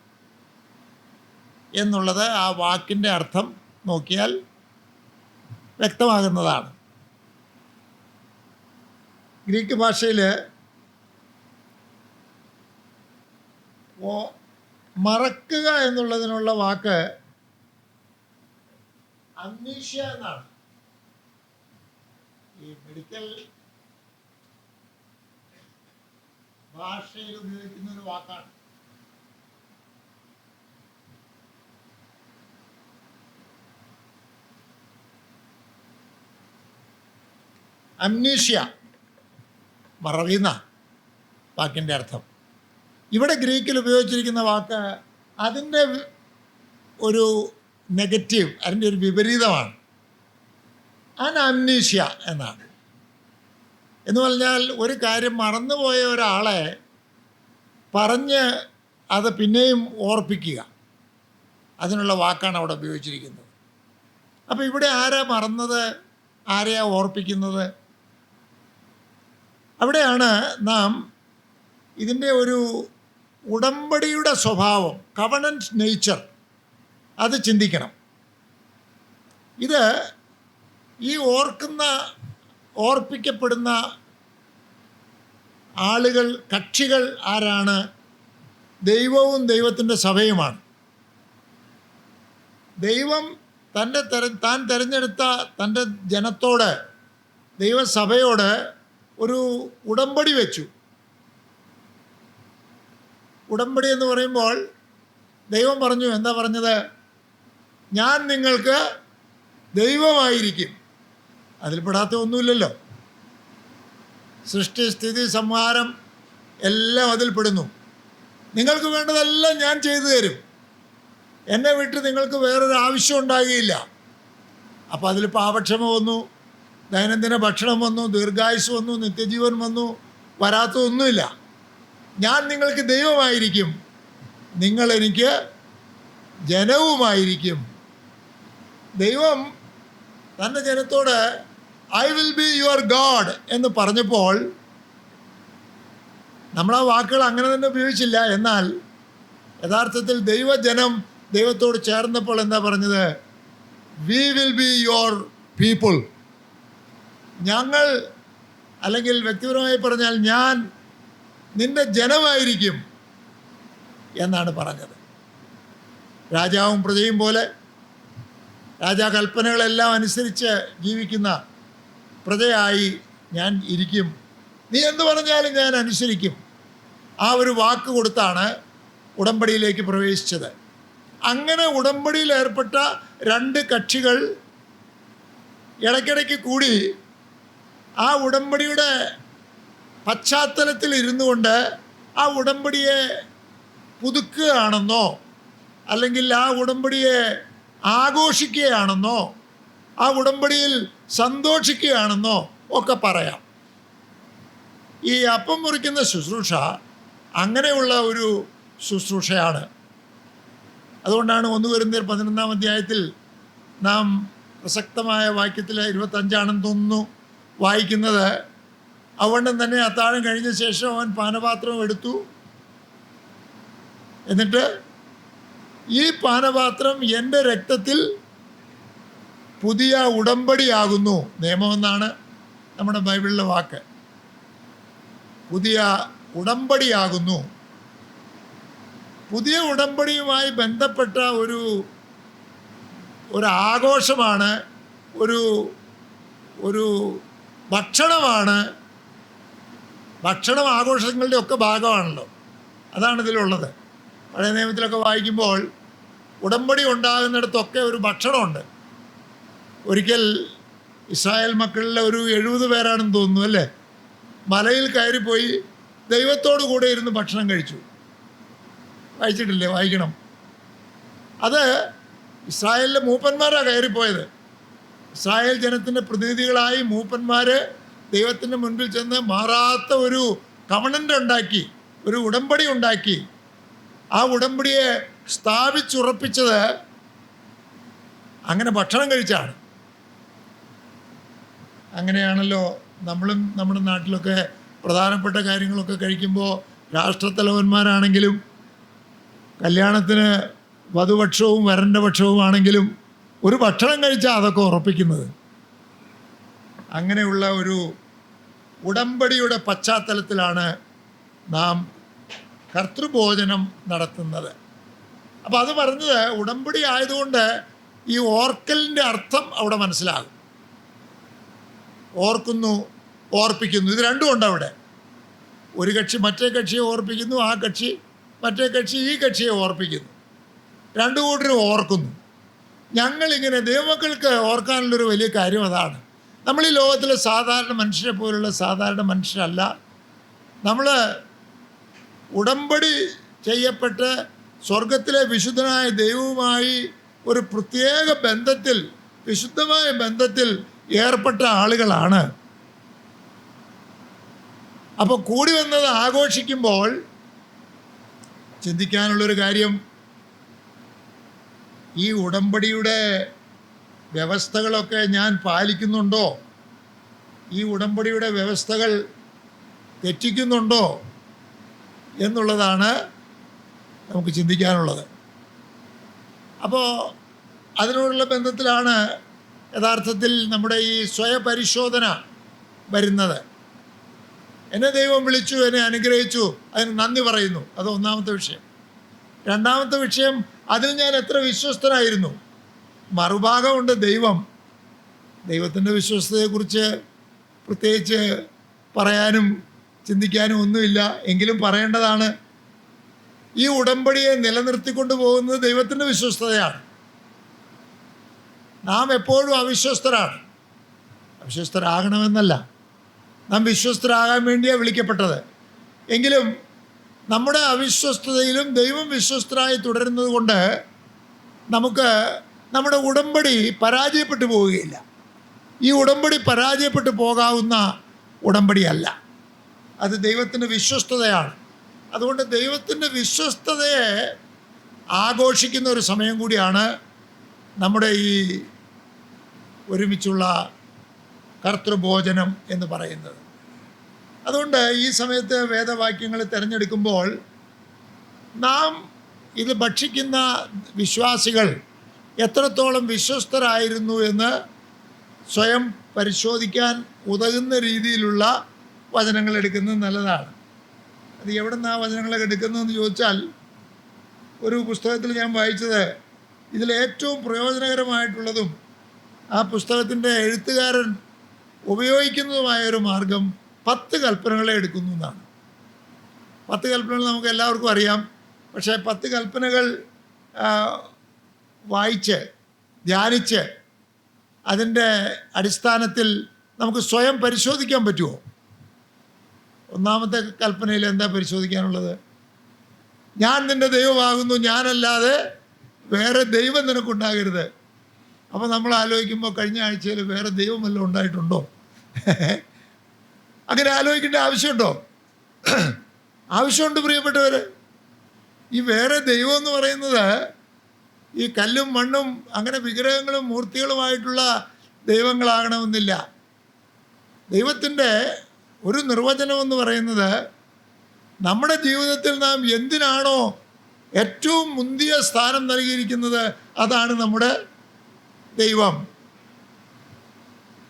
എന്നുള്ളത് ആ വാക്കിൻ്റെ അർത്ഥം നോക്കിയാൽ വ്യക്തമാകുന്നതാണ്. ഗ്രീക്ക് ഭാഷയിൽ മറക്കുക എന്നുള്ളതിനുള്ള വാക്ക് അംനീഷ്യ എന്നാണ്. ഈ മെഡിക്കൽ ഭാഷയിൽ ഉപയോഗിക്കുന്ന ഒരു വാക്കാണ്. അംനീഷ്യ, മറവിന്ന വാക്കിൻ്റെ അർത്ഥം. ഇവിടെ ഗ്രീക്കിൽ ഉപയോഗിച്ചിരിക്കുന്ന വാക്ക് അതിൻ്റെ ഒരു നെഗറ്റീവ്, അതിൻ്റെ ഒരു വിപരീതമാണ്. അനംനീഷ്യ എന്നാണ്. എന്ന് പറഞ്ഞാൽ ഒരു കാര്യം മറന്നുപോയ ഒരാളെ പറഞ്ഞ് അത് പിന്നെയും ഓർപ്പിക്കുക, അതിനുള്ള വാക്കാണ് അവിടെ ഉപയോഗിച്ചിരിക്കുന്നത്. അപ്പോൾ ഇവിടെ ആരാ മറന്നത്, ആരെയാ ഓർപ്പിക്കുന്നത്? അവിടെയാണ് നാം ഇതിൻ്റെ ഒരു ഉടമ്പടിയുടെ സ്വഭാവം, കവണൻറ്റ് നേച്ചർ, അത് ചിന്തിക്കണം. ഇത് ഈ ഓർപ്പിക്കപ്പെടുന്ന ആളുകൾ, കക്ഷികൾ ആരാണ്? ദൈവവും ദൈവത്തിൻ്റെ സഭയുമാണ്. ദൈവം താൻ തിരഞ്ഞെടുത്ത തൻ്റെ ജനത്തോട്, ദൈവസഭയോട് ഒരു ഉടമ്പടി വെച്ചു. ഉടമ്പടി എന്ന് പറയുമ്പോൾ ദൈവം പറഞ്ഞു, എന്താ പറഞ്ഞത്? ഞാൻ നിങ്ങൾക്ക് ദൈവമായിരിക്കും. അതിൽ പെടാത്ത ഒന്നുമില്ലല്ലോ. സൃഷ്ടി, സ്ഥിതി, സംഹാരം എല്ലാം അതിൽ പെടുന്നു. നിങ്ങൾക്ക് വേണ്ടതെല്ലാം ഞാൻ ചെയ്തു തരും. എന്നെ വിട്ട് നിങ്ങൾക്ക് വേറൊരു ആവശ്യം ഉണ്ടാകുകയില്ല. അപ്പോൾ അതിൽ പാപക്ഷമ വന്നു, ദൈനംദിന ഭക്ഷണം വന്നു, ദീർഘായുസ് വന്നു, നിത്യജീവൻ വന്നു, വരാത്തതൊന്നുമില്ല. ഞാൻ നിങ്ങൾക്ക് ദൈവമായിരിക്കും, നിങ്ങൾ എനിക്ക് ജനവുമായിരിക്കും. ദൈവം തൻ്റെ ജനത്തോട് I will be your God എന്ന് പറഞ്ഞപ്പോൾ നമ്മൾ ആ വാക്കുകൾ അങ്ങനെ തന്നെ ഉപയോഗിച്ചില്ല. എന്നാൽ യഥാർത്ഥത്തിൽ ദൈവജനം ദൈവത്തോട് ചേർന്നപ്പോൾ എന്താ പറഞ്ഞത്? We will be your people. ഞങ്ങൾ, അല്ലെങ്കിൽ വ്യക്തിപരമായി പറഞ്ഞാൽ ഞാൻ നിന്റെ ജനമായിരിക്കും എന്നാണ് പറഞ്ഞത്. രാജാവും പ്രജയും പോലെ രാജാകൽപ്പനകളെല്ലാം അനുസരിച്ച് ജീവിക്കുന്ന പ്രജയായി ഞാൻ ഇരിക്കും. നീ എന്ത് പറഞ്ഞാലും ഞാൻ അനുസരിക്കും. ആ ഒരു വാക്ക് കൊടുത്താണ് ഉടമ്പടിയിലേക്ക് പ്രവേശിച്ചത്. അങ്ങനെ ഉടമ്പടിയിൽ ഏർപ്പെട്ട രണ്ട് കക്ഷികൾ ഇടയ്ക്കിടയ്ക്ക് കൂടി ആ ഉടമ്പടിയുടെ പശ്ചാത്തലത്തിൽ ഇരുന്നു കൊണ്ട് ആ ഉടമ്പടിയെ പുതുക്കുകയാണെന്നോ അല്ലെങ്കിൽ ആ ഉടമ്പടിയെ ആഘോഷിക്കുകയാണെന്നോ ആ ഉടമ്പടിയിൽ സന്തോഷിക്കുകയാണെന്നോ ഒക്കെ പറയാം. ഈ അപ്പം മുറിക്കുന്ന ശുശ്രൂഷ അങ്ങനെയുള്ള ഒരു ശുശ്രൂഷയാണ്. അതുകൊണ്ടാണ് 1 കൊരിന്ത്യർ 11-ാം അധ്യായത്തിൽ നാം പ്രസക്തമായ വാക്യത്തിൽ 25 തോന്നുന്നു വായിക്കുന്നത്. അതുകൊണ്ട് തന്നെ അത്താഴം കഴിഞ്ഞ ശേഷം അവൻ പാനപാത്രം എടുത്തു, എന്നിട്ട് ഈ പാനപാത്രം എൻ്റെ രക്തത്തിൽ പുതിയ ഉടമ്പടിയാകുന്നു. നിയമമെന്നാണ് നമ്മുടെ ബൈബിളിലെ വാക്ക്. പുതിയ ഉടമ്പടിയാകുന്നു. പുതിയ ഉടമ്പടിയുമായി ബന്ധപ്പെട്ട ഒരു ആഘോഷമാണ്, ഒരു ഭക്ഷണമാണ്. ഭക്ഷണം ആഘോഷങ്ങളുടെ ഒക്കെ ഭാഗമാണല്ലോ. അതാണ് ഇതിലുള്ളത്. പഴയ നിയമത്തിലൊക്കെ വായിക്കുമ്പോൾ ഉടമ്പടി ഉണ്ടാകുന്നിടത്തൊക്കെ ഒരു ഭക്ഷണമുണ്ട്. ഒരിക്കൽ ഇസ്രായേൽ മക്കളിലെ ഒരു 70 പേരാണെന്ന് തോന്നുന്നു അല്ലേ, മലയിൽ കയറിപ്പോയി ദൈവത്തോടു കൂടെ ഇരുന്ന് ഭക്ഷണം കഴിച്ചു. വായിച്ചിട്ടില്ലേ? വായിക്കണം. അത് ഇസ്രായേലിലെ മൂപ്പന്മാരാണ് കയറിപ്പോയത്. ഇസ്രായേൽ ജനത്തിൻ്റെ പ്രതിനിധികളായി മൂപ്പന്മാർ ദൈവത്തിൻ്റെ മുൻപിൽ ചെന്ന് മാറാത്ത ഒരു കവണൻ്റ് ഉണ്ടാക്കി, ഒരു ഉടമ്പടി ഉണ്ടാക്കി. ആ ഉടമ്പടിയെ സ്ഥാപിച്ചുറപ്പിച്ചത് അങ്ങനെ ഭക്ഷണം കഴിച്ചാണ്. അങ്ങനെയാണല്ലോ നമ്മളും നമ്മുടെ നാട്ടിലൊക്കെ പ്രധാനപ്പെട്ട കാര്യങ്ങളൊക്കെ കഴിക്കുമ്പോൾ രാഷ്ട്രത്തലവന്മാരാണെങ്കിലും കല്യാണത്തിന് വധുപക്ഷവും വരൻ്റെ പക്ഷവും ആണെങ്കിലും ഒരു ഭക്ഷണം കഴിച്ചാൽ അതൊക്കെ ഉറപ്പിക്കുന്നത്. അങ്ങനെയുള്ള ഒരു ഉടമ്പടിയുടെ പശ്ചാത്തലത്തിലാണ് നാം കർത്തൃഭോജനം നടത്തുന്നത്. അപ്പോൾ അത് പറഞ്ഞത് ഉടമ്പടി ആയതുകൊണ്ട് ഈ ഓർക്കലിൻ്റെ അർത്ഥം അവിടെ മനസ്സിലാകും. ഓർക്കുന്നു, ഓർപ്പിക്കുന്നു, ഇത് രണ്ടും ഉണ്ട് അവിടെ. ഒരു കക്ഷി മറ്റേ കക്ഷിയെ ഓർപ്പിക്കുന്നു, ആ കക്ഷി മറ്റേ കക്ഷി ഈ കക്ഷിയെ ഓർപ്പിക്കുന്നു. രണ്ടു കൂട്ടരും ഓർക്കുന്നു. ഞങ്ങളിങ്ങനെ ദൈവമക്കൾക്ക് ഓർക്കാനുള്ളൊരു വലിയ കാര്യം അതാണ്. നമ്മൾ ഈ ലോകത്തിലെ സാധാരണ മനുഷ്യരെ പോലുള്ള സാധാരണ മനുഷ്യരല്ല. നമ്മൾ ഉടമ്പടി ചെയ്യപ്പെട്ട് സ്വർഗത്തിലെ വിശുദ്ധനായ ദൈവവുമായി ഒരു പ്രത്യേക ബന്ധത്തിൽ, വിശുദ്ധമായ ബന്ധത്തിൽ ഏർപ്പെട്ട ആളുകളാണ്. അപ്പോൾ കൂടി വന്നത് ആഘോഷിക്കുമ്പോൾ ചിന്തിക്കാനുള്ളൊരു കാര്യം, ഈ ഉടമ്പടിയുടെ വ്യവസ്ഥകളൊക്കെ ഞാൻ പാലിക്കുന്നുണ്ടോ? ഈ ഉടമ്പടിയുടെ വ്യവസ്ഥകൾ തെറ്റിക്കുന്നുണ്ടോ എന്നുള്ളതാണ് നമുക്ക് ചിന്തിക്കാനുള്ളത്. അപ്പോൾ അതിനോടുള്ള ബന്ധത്തിലാണ് യഥാർത്ഥത്തിൽ നമ്മുടെ ഈ സ്വയപരിശോധന വരുന്നത്. എന്നെ ദൈവം വിളിച്ചു, എന്നെ അനുഗ്രഹിച്ചു, അതിന് നന്ദി പറയുന്നു. അത് ഒന്നാമത്തെ വിഷയം. രണ്ടാമത്തെ വിഷയം, അതിൽ ഞാൻ എത്ര വിശ്വസ്തനായിരുന്നു. മറുഭാഗമുണ്ട് ദൈവത്തിൻ്റെ വിശ്വസ്തതയെക്കുറിച്ച് പ്രത്യേകിച്ച് പറയാനും ചിന്തിക്കാനും ഒന്നുമില്ല, എങ്കിലും പറയേണ്ടതാണ്. ഈ ഉടമ്പടിയെ നിലനിർത്തിക്കൊണ്ടു പോകുന്നത് ദൈവത്തിൻ്റെ വിശ്വസ്തതയാണ്. നാം എപ്പോഴും അവിശ്വസ്തരാണ്. അവിശ്വസ്തരാകണമെന്നല്ല, നാം വിശ്വസ്തരാകാൻ വേണ്ടിയാണ് വിളിക്കപ്പെട്ടത്. എങ്കിലും നമ്മുടെ അവിശ്വസ്തതയിലും ദൈവം വിശ്വസ്തരായി തുടരുന്നത് കൊണ്ട് നമുക്ക് നമ്മുടെ ഉടമ്പടി പരാജയപ്പെട്ടു പോവുകയില്ല. ഈ ഉടമ്പടി പരാജയപ്പെട്ടു പോകാവുന്ന ഉടമ്പടിയല്ല, അത് ദൈവത്തിൻ്റെ വിശ്വസ്തതയാണ്. അതുകൊണ്ട് ദൈവത്തിൻ്റെ വിശ്വസ്തതയെ ആഘോഷിക്കുന്ന ഒരു സമയം കൂടിയാണ് നമ്മുടെ ഈ ഒരുമിച്ചുള്ള കർത്തൃഭോജനം എന്ന് പറയുന്നത്. അതുകൊണ്ട് ഈ സമയത്ത് വേദവാക്യങ്ങൾ തിരഞ്ഞെടുക്കുമ്പോൾ നാം ഇത് ഭക്ഷിക്കുന്ന വിശ്വാസികൾ എത്രത്തോളം വിശ്വസ്തരായിരുന്നു എന്ന് സ്വയം പരിശോധിക്കാൻ ഉതകുന്ന രീതിയിലുള്ള വചനങ്ങൾ എടുക്കുന്നത് നല്ലതാണ്. അത് എവിടെ നിന്നാണ് വചനങ്ങളൊക്കെ എടുക്കുന്നതെന്ന് ചോദിച്ചാൽ, ഒരു പുസ്തകത്തിൽ ഞാൻ വായിച്ചത് ഇതിലേറ്റവും പ്രയോജനകരമായിട്ടുള്ളതും ആ പുസ്തകത്തിൻ്റെ എഴുത്തുകാരൻ ഉപയോഗിക്കുന്നതുമായൊരു മാർഗം 10 കൽപ്പനകളെ എടുക്കുന്നു എന്നാണ്. 10 കൽപ്പനകൾ നമുക്ക് എല്ലാവർക്കും അറിയാം. പക്ഷേ 10 കൽപ്പനകൾ വായിച്ച് ധ്യാനിച്ച് അതിൻ്റെ അടിസ്ഥാനത്തിൽ നമുക്ക് സ്വയം പരിശോധിക്കാൻ പറ്റുമോ? ഒന്നാമത്തെ കൽപ്പനയിൽ എന്താ പരിശോധിക്കാനുള്ളത്? ഞാൻ നിൻ്റെ ദൈവമാകുന്നു, ഞാനല്ലാതെ വേറെ ദൈവം നിനക്കുണ്ടാകരുത്. അപ്പോൾ നമ്മൾ ആലോചിക്കുമ്പോൾ കഴിഞ്ഞ ആഴ്ചയിൽ വേറെ ദൈവം വല്ലതും ഉണ്ടായിട്ടുണ്ടോ? അങ്ങനെ ആലോചിക്കേണ്ട ആവശ്യമുണ്ടോ? ആവശ്യമുണ്ട് പ്രിയപ്പെട്ടവർ. ഈ വേറെ ദൈവം എന്ന് പറയുന്നത് ഈ കല്ലും മണ്ണും അങ്ങനെ വിഗ്രഹങ്ങളും മൂർത്തികളുമായിട്ടുള്ള ദൈവങ്ങളാകണമെന്നില്ല. ദൈവത്തിൻ്റെ ഒരു നിർവചനം എന്ന് പറയുന്നത് നമ്മുടെ ജീവിതത്തിൽ നാം എന്തിനാണോ ഏറ്റവും മുന്തിയ സ്ഥാനം നൽകിയിരിക്കുന്നത് അതാണ് നമ്മുടെ ദൈവം.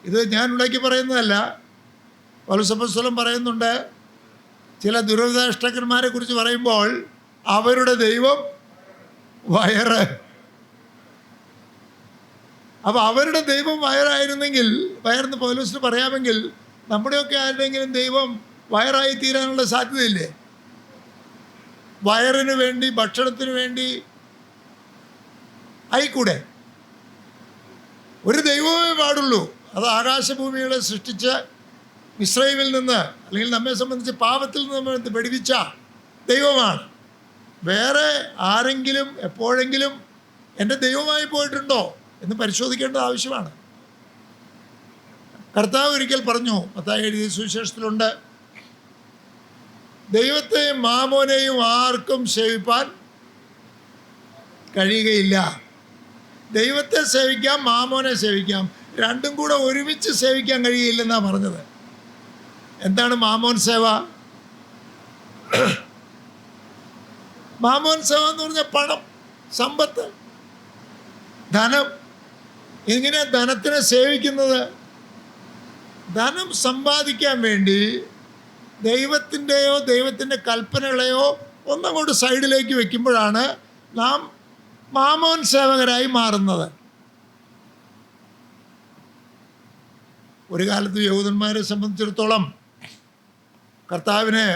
ഇത് ഞാൻ ഉണ്ടാക്കി പറയുന്നതല്ല. പൗലോസ് അപ്പോസ്തലൻ പറയുന്നുണ്ട്, ചില ദുരവ്യഷ്ടാക്കന്മാരെ കുറിച്ച് പറയുമ്പോൾ അവരുടെ ദൈവം വയറ്. അപ്പോൾ അവരുടെ ദൈവം വയറായിരുന്നെങ്കിൽ, വയറെന്ന് പൗലോസിന് പറയാമെങ്കിൽ, നമ്മുടെയൊക്കെ ആരുടെയെങ്കിലും ദൈവം വയറായി തീരാനുള്ള സാധ്യതയില്ലേ? വയറിന് വേണ്ടി, ഭക്ഷണത്തിന് വേണ്ടി ആയിക്കൂടെ? ഒരു ദൈവമേ പാടുള്ളൂ. അത് ആകാശഭൂമികളെ സൃഷ്ടിച്ച് മിസ്രയീമിൽ നിന്ന്, അല്ലെങ്കിൽ നമ്മെ സംബന്ധിച്ച് പാപത്തിൽ നിന്ന് നമ്മൾ വെടിവിച്ച ദൈവമാണ്. വേറെ ആരെങ്കിലും എപ്പോഴെങ്കിലും എൻ്റെ ദൈവമായി പോയിട്ടുണ്ടോ എന്ന് പരിശോധിക്കേണ്ടത് ആവശ്യമാണ്. കർത്താവ് ഒരിക്കൽ പറഞ്ഞു, മത്തായി എഴുതിയ സുവിശേഷത്തിലുണ്ട്, ദൈവത്തെയും മാമോനെയും ആർക്കും സേവിപ്പാൻ കഴിയുകയില്ല. ദൈവത്തെ സേവിക്കാം, മാമോനെ സേവിക്കാം, രണ്ടും കൂടെ ഒരുമിച്ച് സേവിക്കാൻ കഴിയില്ലെന്നാണ് പറഞ്ഞത്. എന്താണ് മാമോൻ സേവ? മാമോൻ സേവ എന്ന് പറഞ്ഞാൽ പണം, സമ്പത്ത്, ധനം. എങ്ങനെയാണ് ധനത്തിനെ സേവിക്കുന്നത്? ധനം സമ്പാദിക്കാൻ വേണ്ടി ദൈവത്തിൻ്റെയോ ദൈവത്തിൻ്റെ കൽപ്പനകളെയോ ഒന്നങ്ങോട്ട് സൈഡിലേക്ക് വെക്കുമ്പോഴാണ് നാം മാമോൻ സേവകരായി മാറുന്നത്. ഒരു കാലത്ത് യഹൂദന്മാരെ സംബന്ധിച്ചിടത്തോളം കർത്താവിനെ,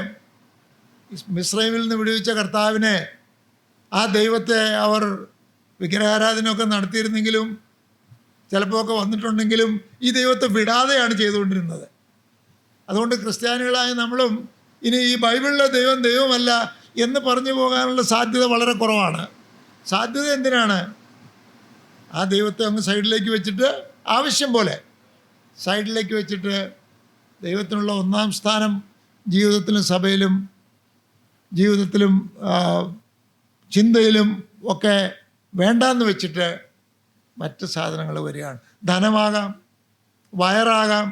മിസ്രയീമിൽ നിന്ന് വിടുവിച്ച കർത്താവിനെ, ആ ദൈവത്തെ അവർ വിഗ്രഹാരാധനയൊക്കെ നടത്തിയിരുന്നെങ്കിലും ചിലപ്പോൾ ഒക്കെ വന്നിട്ടുണ്ടെങ്കിലും ഈ ദൈവത്തെ വിടാതെയാണ് ചെയ്തുകൊണ്ടിരുന്നത്. അതുകൊണ്ട് ക്രിസ്ത്യാനികളായ നമ്മളും ഇനി ഈ ബൈബിളിലെ ദൈവം ദൈവമല്ല എന്ന് പറഞ്ഞു പോകാനുള്ള സാധ്യത വളരെ കുറവാണ്. സാധ്യത എന്തിനാണ്? ആ ദൈവത്തെ അങ്ങ് സൈഡിലേക്ക് വെച്ചിട്ട്, ആവശ്യം പോലെ സൈഡിലേക്ക് വെച്ചിട്ട്, ദൈവത്തിനുള്ള ഒന്നാം സ്ഥാനം ജീവിതത്തിലും സഭയിലും ജീവിതത്തിലും ചിന്തയിലും ഒക്കെ വേണ്ടാന്ന് വെച്ചിട്ട് മറ്റ് സാധനങ്ങൾ വരികയാണ്. ധനമാകാം, വയറാകാം,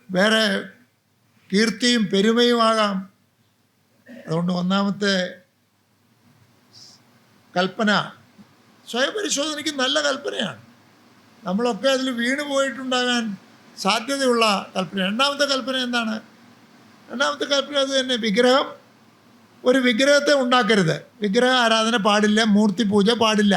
വേറെ കീർത്തിയും പെരുമയുമാകാം. അതുകൊണ്ട് ഒന്നാമത്തെ കൽപ്പന സ്വയപരിശോധനയ്ക്ക് നല്ല കൽപ്പനയാണ്. നമ്മളൊക്കെ അതിൽ വീണു പോയിട്ടുണ്ടാകാൻ സാധ്യതയുള്ള കൽപ്പന. രണ്ടാമത്തെ കൽപ്പന എന്താണ്? രണ്ടാമത്തെ കൽപ്പന അത് തന്നെ, വിഗ്രഹം. ഒരു വിഗ്രഹത്തെ ഉണ്ടാക്കരുത്, വിഗ്രഹ ആരാധന പാടില്ല, മൂർത്തി പൂജ പാടില്ല.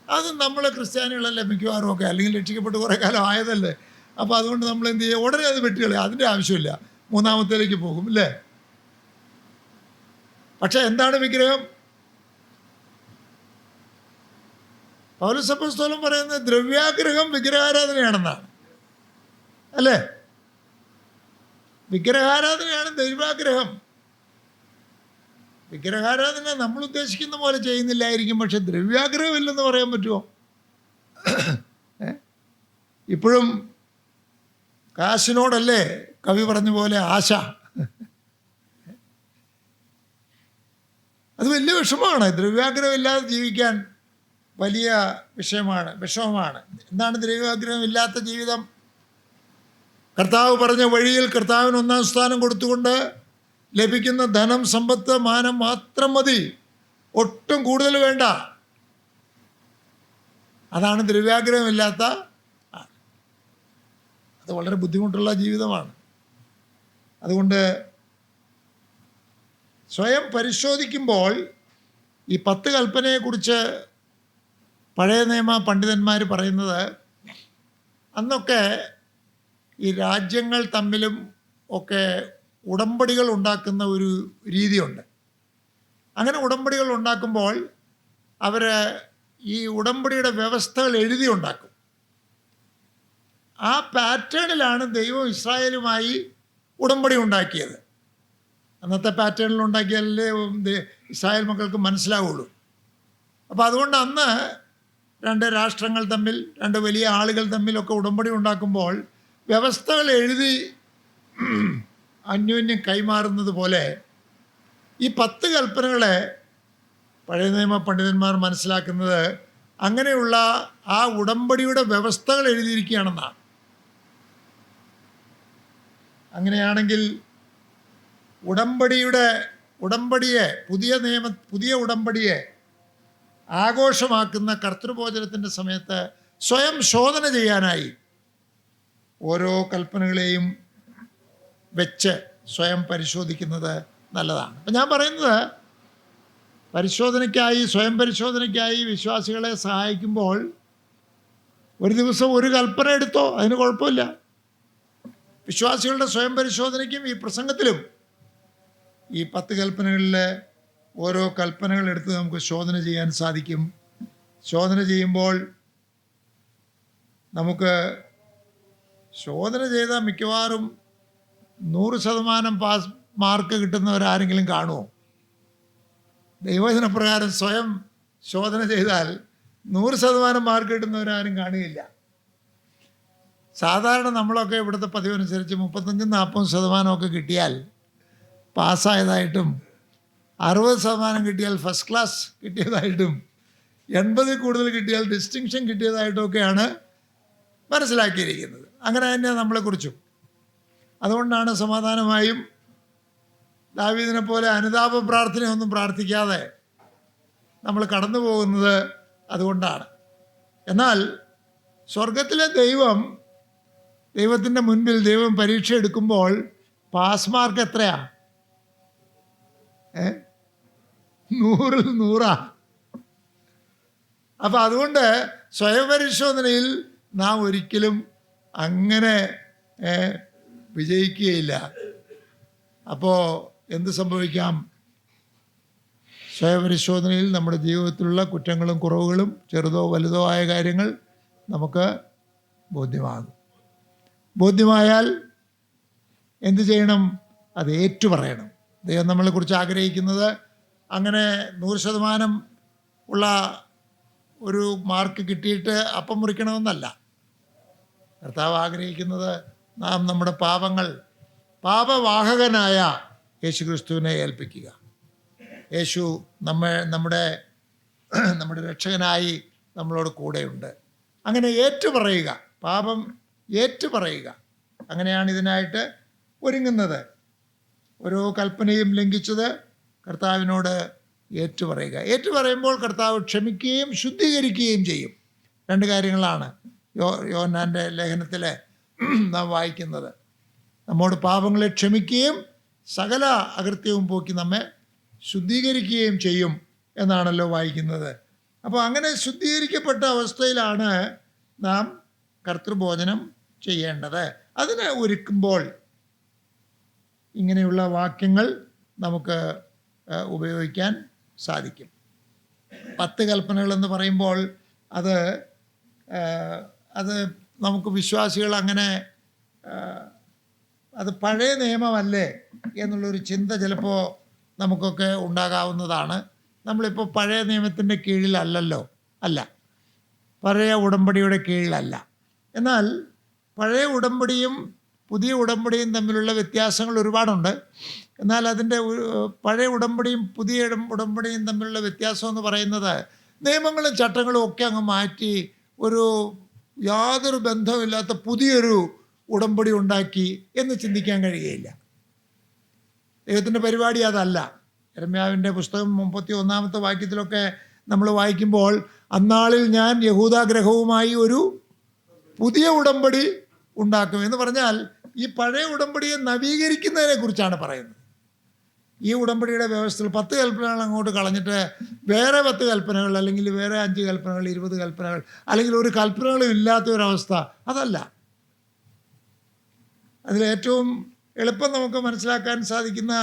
അത് നമ്മൾ ക്രിസ്ത്യാനികളല്ലേ മിക്കവാറും ഒക്കെ, അല്ലെങ്കിൽ രക്ഷിക്കപ്പെട്ട് കുറേ കാലം ആയതല്ലേ. അപ്പോൾ അതുകൊണ്ട് നമ്മൾ എന്ത് ചെയ്യുക? ഉടനെ അത് വെട്ടുകളെ, അതിൻ്റെ ആവശ്യമില്ല, മൂന്നാമത്തേലേക്ക് പോകും അല്ലേ. പക്ഷെ എന്താണ് വിഗ്രഹം? പൗലോസ് അപ്പോസ്തലൻ പറയുന്നത് ദ്രവ്യാഗ്രഹം വിഗ്രഹാരാധനയാണെന്നാണ്, അല്ലേ? വിഗ്രഹാരാധനയാണ് ദൈവാഗ്രഹം. വിഗ്രഹാരാധന നമ്മൾ ഉദ്ദേശിക്കുന്ന പോലെ ചെയ്യുന്നില്ലായിരിക്കും, പക്ഷെ ദ്രവ്യാഗ്രഹം ഇല്ലെന്ന് പറയാൻ പറ്റുമോ? ഇപ്പോഴും കാശിനോടല്ലേ കവി പറഞ്ഞ പോലെ ആശ. അത് വലിയ വിഷമമാണ്. ദ്രവ്യാഗ്രഹം ഇല്ലാതെ ജീവിക്കാൻ വലിയ വിഷമമാണ്. എന്താണ് ദ്രവ്യാഗ്രഹം ഇല്ലാത്ത ജീവിതം? കർത്താവ് പറഞ്ഞ വഴിയിൽ കർത്താവിന് 1-ാം സ്ഥാനം കൊടുത്തുകൊണ്ട് ലഭിക്കുന്ന ധനം, സമ്പത്ത്, മാനം മാത്രം മതി, ഒട്ടും കൂടുതൽ വേണ്ട. അതാണ് ദ്രവ്യാഗ്രഹമില്ലാത്ത. അത് വളരെ ബുദ്ധിമുട്ടുള്ള ജീവിതമാണ്. അതുകൊണ്ട് സ്വയം പരിശോധിക്കുമ്പോൾ ഈ 10 കൽപ്പനയെക്കുറിച്ച് പഴയ നിയമ പണ്ഡിതന്മാർ പറയുന്നത്, അന്നൊക്കെ ഈ രാജ്യങ്ങൾ തമ്മിലും ഒക്കെ ഉടമ്പടികൾ ഉണ്ടാക്കുന്ന ഒരു രീതിയുണ്ട്. അങ്ങനെ ഉടമ്പടികൾ ഉണ്ടാക്കുമ്പോൾ അവർ ഈ ഉടമ്പടിയുടെ വ്യവസ്ഥകൾ എഴുതി ഉണ്ടാക്കും. ആ പാറ്റേണിലാണ് ദൈവം ഇസ്രായേലുമായി ഉടമ്പടി ഉണ്ടാക്കിയത്. അന്നത്തെ പാറ്റേണിൽ ഉണ്ടാക്കിയാലേ ഇസ്രായേൽ മക്കൾക്ക് മനസ്സിലാവുള്ളൂ. അപ്പോൾ അതുകൊണ്ട് അന്ന് 2 രാഷ്ട്രങ്ങൾ തമ്മിൽ, 2 വലിയ ആളുകൾ തമ്മിലൊക്കെ ഉടമ്പടി ഉണ്ടാക്കുമ്പോൾ വ്യവസ്ഥകൾ എഴുതി അന്യോന്യം കൈമാറുന്നത് പോലെ ഈ 10 കൽപ്പനകളെ പഴയ നിയമ പണ്ഡിതന്മാർ മനസ്സിലാക്കുന്നത് അങ്ങനെയുള്ള ആ ഉടമ്പടിയുടെ വ്യവസ്ഥകൾ എഴുതിയിരിക്കുകയാണെന്നാണ്. അങ്ങനെയാണെങ്കിൽ ഉടമ്പടിയെ പുതിയ ഉടമ്പടിയെ ആഘോഷമാക്കുന്ന കർത്തൃഭോജനത്തിൻ്റെ സമയത്ത് സ്വയം ശോധന ചെയ്യാനായി ഓരോ കൽപ്പനകളെയും വെച്ച് സ്വയം പരിശോധിക്കുന്നത് നല്ലതാണ്. അപ്പം ഞാൻ പറയുന്നത്, സ്വയം പരിശോധനയ്ക്കായി വിശ്വാസികളെ സഹായിക്കുമ്പോൾ ഒരു ദിവസം ഒരു കൽപ്പന എടുത്തോ, അതിന് കുഴപ്പമില്ല. വിശ്വാസികളുടെ സ്വയം പരിശോധനയ്ക്കും ഈ പ്രസംഗത്തിലും ഈ 10 കൽപ്പനകളിലെ ഓരോ കൽപ്പനകൾ എടുത്ത് നമുക്ക് ശോധന ചെയ്യാൻ സാധിക്കും. ശോധന ചെയ്യുമ്പോൾ നമുക്ക് ശോധന ചെയ്താൽ മിക്കവാറും 100% പാസ് മാർക്ക് കിട്ടുന്നവരാരെങ്കിലും കാണുമോ? ദൈവവചനപ്രകാരം സ്വയം ശോധന ചെയ്താൽ 100% മാർക്ക് കിട്ടുന്നവരാരും കാണുകയില്ല. സാധാരണ നമ്മളൊക്കെ ഇവിടുത്തെ പതിവനുസരിച്ച് 35-40% കിട്ടിയാൽ പാസ്സായതായിട്ടും, 60% കിട്ടിയാൽ ഫസ്റ്റ് ക്ലാസ് കിട്ടിയതായിട്ടും, 80 കൂടുതൽ കിട്ടിയാൽ ഡിസ്റ്റിങ്ഷൻ കിട്ടിയതായിട്ടും ഒക്കെയാണ് മനസ്സിലാക്കിയിരിക്കുന്നത്. അങ്ങനെ തന്നെയാണ് നമ്മളെക്കുറിച്ചും. അതുകൊണ്ടാണ് സമാധാനമായും ദാവീദിനെ പോലെ അനുതാപ പ്രാർത്ഥനയൊന്നും പ്രാർത്ഥിക്കാതെ നമ്മൾ കടന്നു പോകുന്നത്. അതുകൊണ്ടാണ്. എന്നാൽ സ്വർഗത്തിലെ ദൈവത്തിൻ്റെ മുൻപിൽ ദൈവം പരീക്ഷ എടുക്കുമ്പോൾ പാസ് മാർക്ക് എത്രയാ? 100-ൽ 100. അപ്പം അതുകൊണ്ട് സ്വയപരിശോധനയിൽ നാം ഒരിക്കലും അങ്ങനെ വിജയിക്കുകയില്ല. അപ്പോൾ എന്ത് സംഭവിക്കാം? സ്വയപരിശോധനയിൽ നമ്മുടെ ജീവിതത്തിലുള്ള കുറ്റങ്ങളും കുറവുകളും, ചെറുതോ വലുതോ ആയ കാര്യങ്ങൾ നമുക്ക് ബോധ്യമായാൽ എന്ത് ചെയ്യണം? അത് ഏറ്റുപറയണം. ദൈവം നമ്മളെക്കുറിച്ച് ആഗ്രഹിക്കുന്നത് അങ്ങനെ 100% ഉള്ള ഒരു മാർക്ക് കിട്ടിയിട്ട് അപ്പം മുറിക്കണമെന്നല്ല. കർത്താവ് ആഗ്രഹിക്കുന്നത് നാം നമ്മുടെ പാപവാഹകനായ യേശു ക്രിസ്തുവിനെ ഏൽപ്പിക്കുക. യേശു നമ്മുടെ രക്ഷകനായി നമ്മളോട് കൂടെയുണ്ട്. അങ്ങനെ ഏറ്റുപറയുക, പാപം ഏറ്റുപറയുക. അങ്ങനെയാണ് ഇതിനായിട്ട് ഒരുങ്ങുന്നത്. ഓരോ കൽപ്പനയും ലംഘിച്ചത് കർത്താവിനോട് ഏറ്റുപറയുമ്പോൾ കർത്താവ് ക്ഷമിക്കുകയും ശുദ്ധീകരിക്കുകയും ചെയ്യും. 2 കാര്യങ്ങളാണ് യോഹന്നാൻ്റെ ലേഖനത്തിൽ നാം വായിക്കുന്നത്. നമ്മോട് പാപങ്ങളെ ക്ഷമിക്കുകയും സകല അകൃത്യവും പോക്കി നമ്മെ ശുദ്ധീകരിക്കുകയും ചെയ്യും എന്നാണല്ലോ വായിക്കുന്നത്. അപ്പോൾ അങ്ങനെ ശുദ്ധീകരിക്കപ്പെട്ട അവസ്ഥയിലാണ് നാം കർത്തൃഭോജനം ചെയ്യേണ്ടത്. അതിനെ ഒരുക്കുമ്പോൾ ഇങ്ങനെയുള്ള വാക്യങ്ങൾ നമുക്ക് ഉപയോഗിക്കാൻ സാധിക്കും. 10 കൽപ്പനകളെന്ന് പറയുമ്പോൾ അത് നമുക്ക് വിശ്വാസികൾ അങ്ങനെ അത് പഴയ നിയമമല്ലേ എന്നുള്ളൊരു ചിന്ത ചിലപ്പോൾ നമുക്കൊക്കെ ഉണ്ടാകാവുന്നതാണ്. നമ്മളിപ്പോൾ പഴയ നിയമത്തിൻ്റെ കീഴിലല്ലല്ലോ, അല്ല, പഴയ ഉടമ്പടിയുടെ കീഴിലല്ല. എന്നാൽ പഴയ ഉടമ്പടിയും പുതിയ ഉടമ്പടിയും തമ്മിലുള്ള വ്യത്യാസങ്ങൾ ഒരുപാടുണ്ട്. എന്നാൽ അതിൻ്റെ പഴയ ഉടമ്പടിയും പുതിയ ഉടമ്പടിയും തമ്മിലുള്ള വ്യത്യാസം എന്ന് പറയുന്നത് നിയമങ്ങളും ചട്ടങ്ങളും ഒക്കെ അങ്ങ് മാറ്റി ഒരു യാതൊരു ബന്ധവുമില്ലാത്ത പുതിയൊരു ഉടമ്പടി ഉണ്ടാക്കി എന്ന് ചിന്തിക്കാൻ കഴിയുകയില്ല. ദൈവത്തിൻ്റെ പരിപാടി അതല്ല. യിരെമ്യാവിൻ്റെ പുസ്തകം 31-ാമത്തെ വാക്യത്തിലൊക്കെ നമ്മൾ വായിക്കുമ്പോൾ, അന്നാളിൽ ഞാൻ യഹൂദാഗ്രഹവുമായി ഒരു പുതിയ ഉടമ്പടി ഉണ്ടാക്കും എന്ന് പറഞ്ഞാൽ ഈ പഴയ ഉടമ്പടിയെ നവീകരിക്കുന്നതിനെ കുറിച്ചാണ് പറയുന്നത്. ഈ ഉടമ്പടിയുടെ വ്യവസ്ഥയിൽ 10 കൽപ്പനകൾ അങ്ങോട്ട് കളഞ്ഞിട്ട് വേറെ 10 കൽപ്പനകൾ, അല്ലെങ്കിൽ വേറെ 5 കൽപ്പനകൾ, 20 കൽപ്പനകൾ, അല്ലെങ്കിൽ ഒരു കൽപ്പനകളും ഇല്ലാത്ത ഒരവസ്ഥ, അതല്ല. അതിലേറ്റവും എളുപ്പം നമുക്ക് മനസ്സിലാക്കാൻ സാധിക്കുന്ന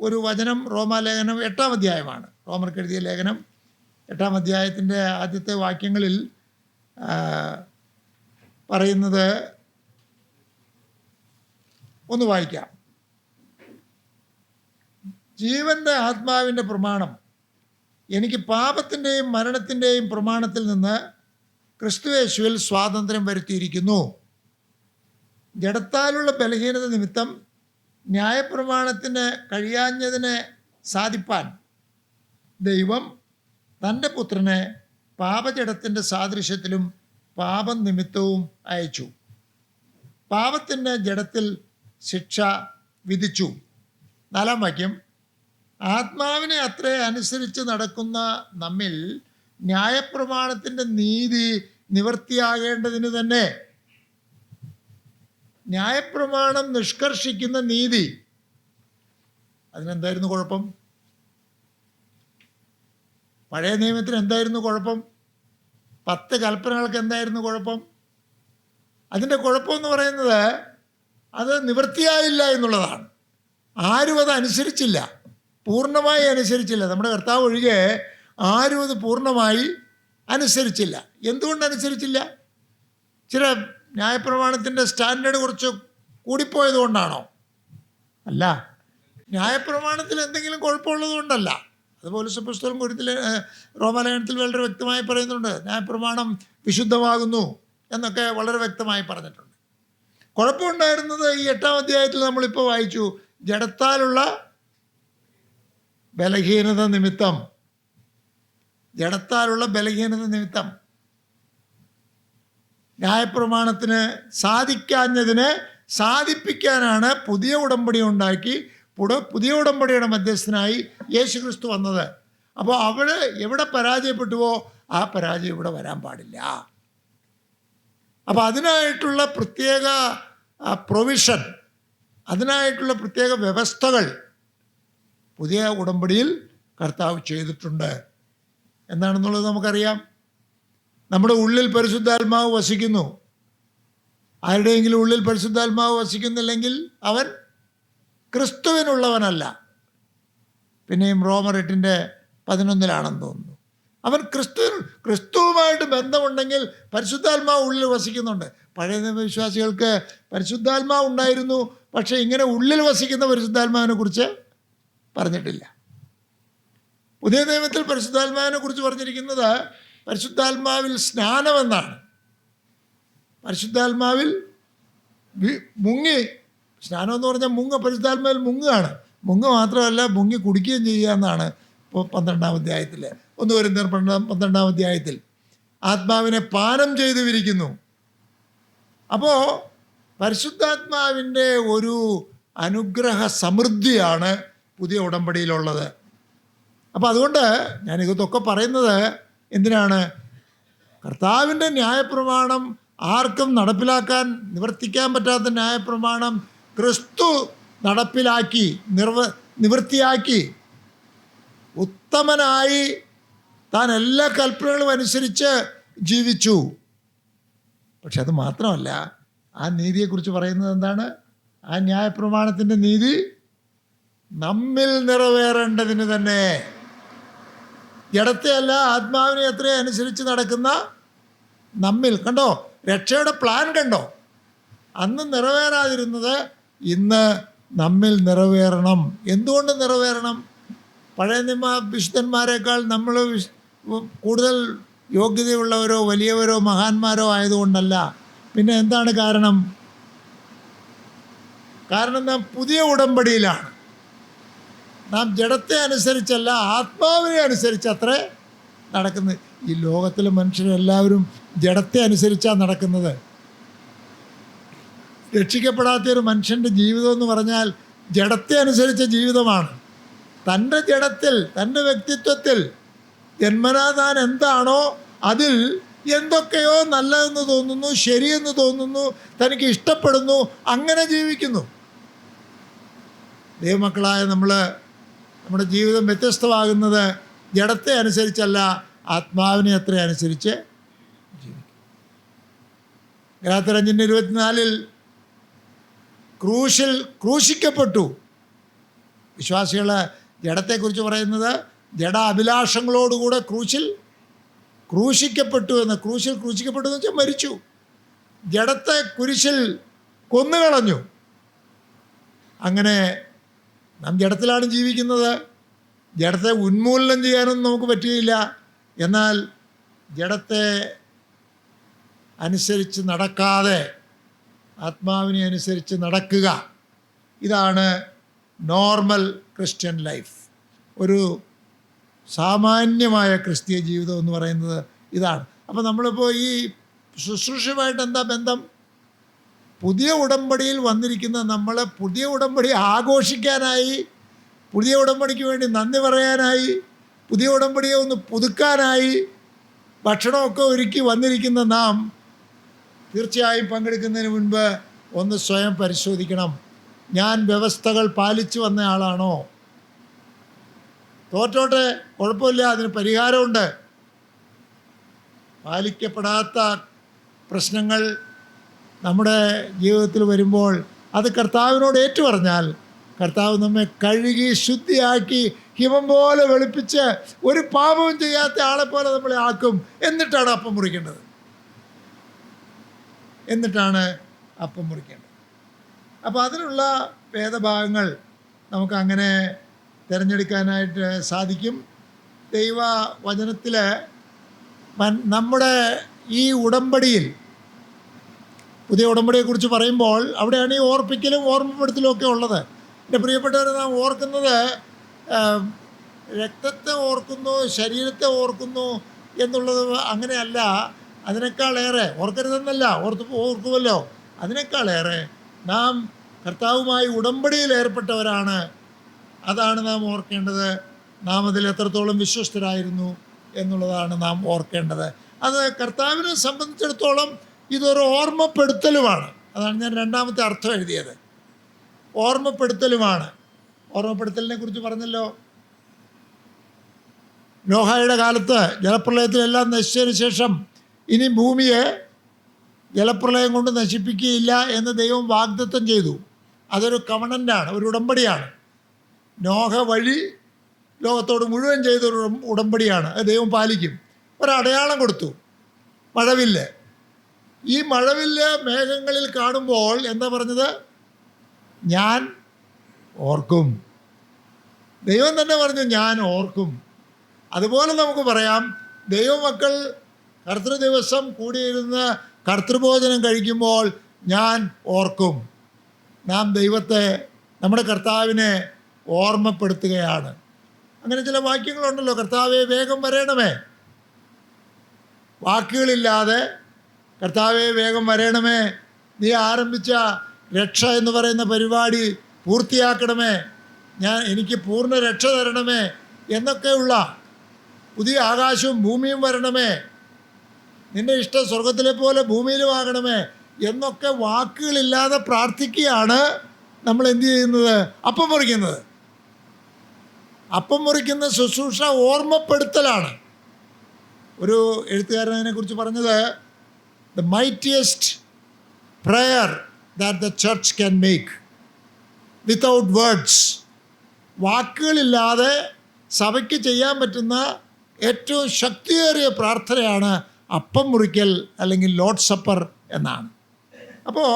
ഒരു വചനം റോമാലേഖനം 8-ാം അധ്യായമാണ്. റോമർക്ക് എഴുതിയ ലേഖനം 8-ാം അധ്യായത്തിൻ്റെ ആദ്യത്തെ വാക്യങ്ങളിൽ പറയുന്നത് ഒന്ന് വായിക്കാം. ജീവൻ്റെ ആത്മാവിൻ്റെ പ്രമാണം എനിക്ക് പാപത്തിൻ്റെയും മരണത്തിൻ്റെയും പ്രമാണത്തിൽ നിന്ന് ക്രിസ്തുയേശുവിൽ സ്വാതന്ത്ര്യം വരുത്തിയിരിക്കുന്നു. ജഡത്താലുള്ള ബലഹീനത നിമിത്തം ന്യായപ്രമാണത്തിന് കഴിയാഞ്ഞതിനെ സാധിപ്പാൻ ദൈവം തൻ്റെ പുത്രനെ പാപജഡത്തിൻ്റെ സാദൃശ്യത്തിലും പാപം നിമിത്തവും അയച്ചു. പാപത്തിന് ജഡത്തിൽ ശിക്ഷ വിധിച്ചു. 4-ാം വാക്യം, ആത്മാവിനെ അത്രേ അനുസരിച്ച് നടക്കുന്ന നമ്മിൽ ന്യായപ്രമാണത്തിൻ്റെ നീതി നിവൃത്തിയാകേണ്ടതിന് തന്നെ. ന്യായപ്രമാണം നിഷ്കർഷിക്കുന്ന നീതി, അതിനെന്തായിരുന്നു കുഴപ്പം? പഴയ നിയമത്തിന് എന്തായിരുന്നു കുഴപ്പം? 10 കൽപ്പനകൾക്ക് എന്തായിരുന്നു കുഴപ്പം? അതിൻ്റെ കുഴപ്പമെന്ന് പറയുന്നത് അത് നിവൃത്തിയായില്ല എന്നുള്ളതാണ്. ആരും അത് അനുസരിച്ചില്ല, പൂർണ്ണമായി അനുസരിച്ചില്ല. നമ്മുടെ കർത്താവ് ഒഴികെ ആരും അത് പൂർണ്ണമായി അനുസരിച്ചില്ല. എന്തുകൊണ്ട് അനുസരിച്ചില്ല? ചില ന്യായപ്രമാണത്തിൻ്റെ സ്റ്റാൻഡേർഡ് കുറച്ച് കൂടിപ്പോയത് കൊണ്ടാണോ? അല്ല. ന്യായപ്രമാണത്തിൽ എന്തെങ്കിലും കുഴപ്പമുള്ളത് കൊണ്ടല്ല. അതുപോലെ പുസ്തകം റോമാലേഖനത്തിൽ വളരെ വ്യക്തമായി പറയുന്നുണ്ട്, ന്യായപ്രമാണം വിശുദ്ധമാകുന്നു എന്നൊക്കെ വളരെ വ്യക്തമായി പറഞ്ഞിട്ടുണ്ട്. കുഴപ്പമുണ്ടായിരുന്നത് ഈ 8-ാം അധ്യായത്തിൽ നമ്മളിപ്പോൾ വായിച്ചു, ജഡത്താലുള്ള ബലഹീനത നിമിത്തം. ജഡത്താലുള്ള ബലഹീനത നിമിത്തം ന്യായപ്രമാണത്തിന് സാധിക്കാഞ്ഞതിനെ സാധിപ്പിക്കാനാണ് പുതിയ ഉടമ്പടി ഉണ്ടാക്കി പുതിയ ഉടമ്പടിയുടെ മധ്യസ്ഥനായി യേശു ക്രിസ്തു വന്നത്. അപ്പോൾ അവിടെ എവിടെ പരാജയപ്പെട്ടുവോ ആ പരാജയം ഇവിടെ വരാൻ പാടില്ല. അപ്പോൾ അതിനായിട്ടുള്ള പ്രത്യേക പ്രൊവിഷൻ, അതിനായിട്ടുള്ള പ്രത്യേക വ്യവസ്ഥകൾ പുതിയ ഉടമ്പടിയിൽ കർത്താവ് ചെയ്തിട്ടുണ്ട്. എന്താണെന്നുള്ളത് നമുക്കറിയാം. നമ്മുടെ ഉള്ളിൽ പരിശുദ്ധാത്മാവ് വസിക്കുന്നു. ആരുടെയെങ്കിലും ഉള്ളിൽ പരിശുദ്ധാത്മാവ് വസിക്കുന്നില്ലെങ്കിൽ അവൻ ക്രിസ്തുവിനുള്ളവനല്ല. പിന്നെയും റോമർ 8:11 തോന്നുന്നു. അവൻ ക്രിസ്തുവുമായിട്ട് ബന്ധമുണ്ടെങ്കിൽ പരിശുദ്ധാത്മാവ് ഉള്ളിൽ വസിക്കുന്നുണ്ട്. പഴയ നിയമവിശ്വാസികൾക്ക് പരിശുദ്ധാത്മാവ് ഉണ്ടായിരുന്നു, പക്ഷേ ഇങ്ങനെ ഉള്ളിൽ വസിക്കുന്ന പരിശുദ്ധാത്മാവിനെ കുറിച്ച് പറഞ്ഞിട്ടില്ല. പുതിയ നിയമത്തിൽ പരിശുദ്ധാത്മാവിനെ കുറിച്ച് പറഞ്ഞിരിക്കുന്നത് പരിശുദ്ധാത്മാവിൽ സ്നാനമെന്നാണ്. പരിശുദ്ധാത്മാവിൽ മുങ്ങി, സ്നാനം എന്ന് പറഞ്ഞാൽ പരിശുദ്ധാത്മാവിൽ മുങ്ങുകയാണ്. മുങ്ങ മാത്രമല്ല, മുങ്ങി കുടിക്കുകയും ചെയ്യുക എന്നാണ്. ഇപ്പോൾ 12-ാം അധ്യായത്തിൽ 1 കൊരിന്ത്യർ 12-ാം അധ്യായത്തിൽ ആത്മാവിനെ പാനം ചെയ്തു വിരിക്കുന്നു. അപ്പോൾ പരിശുദ്ധാത്മാവിൻ്റെ ഒരു അനുഗ്രഹ സമൃദ്ധിയാണ് പുതിയ ഉടമ്പടിയിലുള്ളത്. അപ്പോൾ അതുകൊണ്ട് ഞാനിതൊക്കെ പറയുന്നത് എന്തിനാണ്? കർത്താവിൻ്റെ ന്യായപ്രമാണം ആർക്കും നടപ്പിലാക്കാൻ നിവർത്തിക്കാൻ പറ്റാത്ത ന്യായപ്രമാണം ക്രിസ്തു നടപ്പിലാക്കി നിവൃത്തിയാക്കി ഉത്തമനായി താൻ എല്ലാ കൽപ്പനകളും അനുസരിച്ച് ജീവിച്ചു. പക്ഷെ അത് മാത്രമല്ല, ആ നീതിയെക്കുറിച്ച് പറയുന്നത് എന്താണ്? ആ ന്യായപ്രമാണത്തിൻ്റെ നീതി നമ്മിൽ നിറവേറേണ്ടതിന് തന്നെ. ജഡത്തെ അല്ല, ആത്മാവിനെ എത്ര അനുസരിച്ച് നടക്കുന്ന നമ്മിൽ. കണ്ടോ രക്ഷയുടെ പ്ലാൻ കണ്ടോ? അന്ന് നിറവേറാതിരുന്നത് ഇന്ന് നമ്മിൽ നിറവേറണം. എന്തുകൊണ്ട് നിറവേറണം? പഴയ നിയമ വിശുദ്ധന്മാരെക്കാൾ നമ്മൾ കൂടുതൽ യോഗ്യതയുള്ളവരോ വലിയവരോ മഹാന്മാരോ ആയതുകൊണ്ടല്ല. പിന്നെ എന്താണ് കാരണം? കാരണം നാം പുതിയ ഉടമ്പടിയിലാണ്. നാം ജഡത്തെ അനുസരിച്ചല്ല, ആത്മാവിനെ അനുസരിച്ചത്രേ നടക്കുന്നത്. ഈ ലോകത്തിലെ മനുഷ്യരെല്ലാവരും ജഡത്തെ അനുസരിച്ചാണ് നടക്കുന്നത്. രക്ഷിക്കപ്പെടാത്തൊരു മനുഷ്യൻ്റെ ജീവിതം എന്ന് പറഞ്ഞാൽ ജഡത്തെ അനുസരിച്ച ജീവിതമാണ്. തൻ്റെ ജഡത്തിൽ, തൻ്റെ വ്യക്തിത്വത്തിൽ ജന്മനാ താൻ എന്താണോ അതിൽ എന്തൊക്കെയോ നല്ലതെന്ന് തോന്നുന്നു, ശരിയെന്ന് തോന്നുന്നു, തനിക്ക് ഇഷ്ടപ്പെടുന്നു, അങ്ങനെ ജീവിക്കുന്നു. ദൈവമക്കളായ നമ്മുടെ ജീവിതം വ്യത്യസ്തമാകുന്നത് ജഡത്തെ അനുസരിച്ചല്ല, ആത്മാവിനെ അത്ര അനുസരിച്ച് ജീവിക്കും. ഗലാത്യർ 5:24 ക്രൂശിക്കപ്പെട്ടു. വിശ്വാസികൾ ജഡത്തെക്കുറിച്ച് പറയുന്നത് ജഡ അഭിലാഷങ്ങളോടുകൂടെ ക്രൂശിക്കപ്പെട്ടു എന്ന്. ക്രൂശിക്കപ്പെട്ടു എന്ന് വെച്ചാൽ മരിച്ചു. ജഡത്തെ കുരിശിൽ കൊന്നുകളഞ്ഞു. അങ്ങനെ നാം ജഡത്തിലാണ് ജീവിക്കുന്നത്. ജഡത്തെ ഉന്മൂലനം ചെയ്യാനൊന്നും നമുക്ക് പറ്റുകയില്ല. എന്നാൽ ജഡത്തെ അനുസരിച്ച് നടക്കാതെ ആത്മാവിനെ അനുസരിച്ച് നടക്കുക, ഇതാണ് നോർമൽ ക്രിസ്ത്യൻ ലൈഫ്. ഒരു സാമാന്യമായ ക്രിസ്തീയ ജീവിതം എന്ന് പറയുന്നത് ഇതാണ്. അപ്പോൾ നമ്മളിപ്പോൾ ഈ ശുശ്രൂഷയുമായിട്ട് എന്താ ബന്ധം? പുതിയ ഉടമ്പടിയിൽ വന്നിരിക്കുന്ന നമ്മളെ പുതിയ ഉടമ്പടി ആഘോഷിക്കാനായി, പുതിയ ഉടമ്പടിക്ക് വേണ്ടി നന്ദി പറയാനായി, പുതിയ ഉടമ്പടിയെ ഒന്ന് പുതുക്കാനായി ഭക്ഷണമൊക്കെ ഒരുക്കി വന്നിരിക്കുന്ന നാം തീർച്ചയായും പങ്കെടുക്കുന്നതിന് മുൻപ് ഒന്ന് സ്വയം പരിശോധിക്കണം. ഞാൻ വ്യവസ്ഥകൾ പാലിച്ചു വന്ന ആളാണോ? തോറ്റോട്ടെ, കുഴപ്പമില്ല, അതിന് പരിഹാരമുണ്ട്. പാലിക്കപ്പെടാത്ത പ്രശ്നങ്ങൾ നമ്മുടെ ജീവിതത്തിൽ വരുമ്പോൾ അത് കർത്താവിനോട് ഏറ്റുപറഞ്ഞാൽ കർത്താവ് നമ്മെ കഴുകി ശുദ്ധിയാക്കി ഹിമം പോലെ വെളുപ്പിച്ച് ഒരു പാപവും ചെയ്യാത്ത ആളെപ്പോലെ നമ്മളെ ആക്കും. എന്നിട്ടാണ് അപ്പം മുറിക്കേണ്ടത്. അപ്പോൾ അതിനുള്ള വേദഭാഗങ്ങൾ നമുക്ക് അങ്ങനെ തിരഞ്ഞെടുക്കാനായിട്ട് സാധിക്കും. ദൈവവചനത്തിൽ നമ്മുടെ ഈ ഉടമ്പടിയിൽ, പുതിയ ഉടമ്പടിയെക്കുറിച്ച് പറയുമ്പോൾ അവിടെയാണ് ഈ ഓർപ്പിക്കലും ഓർമ്മപ്പെടുത്തലും ഒക്കെ ഉള്ളത്. എൻ്റെ പ്രിയപ്പെട്ടവരെ, നാം ഓർക്കുന്നത് രക്തത്തെ ഓർക്കുന്നു, ശരീരത്തെ ഓർക്കുന്നു എന്നുള്ളത് അങ്ങനെയല്ല. അതിനേക്കാളേറെ ഓർക്കരുതെന്നല്ല, ഓർക്കുമല്ലോ. അതിനേക്കാളേറെ നാം കർത്താവുമായി ഉടമ്പടിയിൽ ഏർപ്പെട്ടവരാണ്. അതാണ് നാം ഓർക്കേണ്ടത്. നാം അതിൽ എത്രത്തോളം വിശ്വസ്തരായിരുന്നു എന്നുള്ളതാണ് നാം ഓർക്കേണ്ടത്. അത് കർത്താവിനെ സംബന്ധിച്ചിടത്തോളം ഇതൊരു ഓർമ്മപ്പെടുത്തലുമാണ്. അതാണ് ഞാൻ രണ്ടാമത്തെ അർത്ഥം എഴുതിയത്. ഓർമ്മപ്പെടുത്തലുമാണ്. ഓർമ്മപ്പെടുത്തലിനെ കുറിച്ച് പറഞ്ഞല്ലോ. നോഹയുടെ കാലത്ത് ജലപ്രളയത്തിലെല്ലാം നശിച്ചതിന് ശേഷം ഇനി ഭൂമിയെ ജലപ്രളയം കൊണ്ട് നശിപ്പിക്കുകയില്ല എന്ന് ദൈവം വാഗ്ദത്തം ചെയ്തു. അതൊരു കവണൻ്റാണ്, ഒരു ഉടമ്പടിയാണ്. നോഹ വഴി ലോകത്തോട് മുഴുവൻ ചെയ്തൊരു ഉടമ്പടിയാണ്. അത് ദൈവം പാലിക്കും. ഒരടയാളം കൊടുത്തു, മഴവില്ല്. ഈ മഴവില്ല് മേഘങ്ങളിൽ കാണുമ്പോൾ എന്താ പറഞ്ഞത്? ഞാൻ ഓർക്കും. ദൈവം തന്നെ പറഞ്ഞു, ഞാൻ ഓർക്കും. അതുപോലെ നമുക്ക് പറയാം, ദൈവമക്കൾ കർത്തൃദിവസം കൂടിയിരുന്ന് കർത്തൃഭോജനം കഴിക്കുമ്പോൾ ഞാൻ ഓർക്കും. നാം ദൈവത്തെ, നമ്മുടെ കർത്താവിനെ ഓർമ്മപ്പെടുത്തുകയാണ്. അങ്ങനെ ചില വാക്യങ്ങളുണ്ടല്ലോ. കർത്താവെ വേഗം വരേണമേ. വാക്കുകളില്ലാതെ കർത്താവെ വേഗം വരേണമേ, നീ ആരംഭിച്ച രക്ഷ എന്ന് പറയുന്ന പരിപാടി പൂർത്തിയാക്കണമേ, എനിക്ക് പൂർണ്ണ രക്ഷ തരണമേ എന്നൊക്കെയുള്ള, പുതിയ ആകാശവും ഭൂമിയും വരണമേ, നിൻ്റെ ഇഷ്ടം സ്വർഗത്തിലെ പോലെ ഭൂമിയിലും ആകണമേ എന്നൊക്കെ വാക്കുകളില്ലാതെ പ്രാർത്ഥിക്കുകയാണ് നമ്മൾ എന്ത് ചെയ്യുന്നത്? അപ്പം മുറിക്കുന്നത്. അപ്പം മുറിക്കുന്ന ശുശ്രൂഷ ഓർമ്മപ്പെടുത്തലാണ്. ഒരു എഴുത്തുകാരൻ അതിനെക്കുറിച്ച് പറഞ്ഞത്, the mightiest prayer that the church can make without words വാക്കുകളില്ലാതെ സഭയ്ക്ക് ചെയ്യാൻ പറ്റുന്ന ഏറ്റവും ശക്തിയേറിയ പ്രാർത്ഥനയാണ് അപ്പം മുറിക്കൽ അല്ലെങ്കിൽ ലോർഡ്സ് സപ്പർ എന്നാണ്. അപ്പോൾ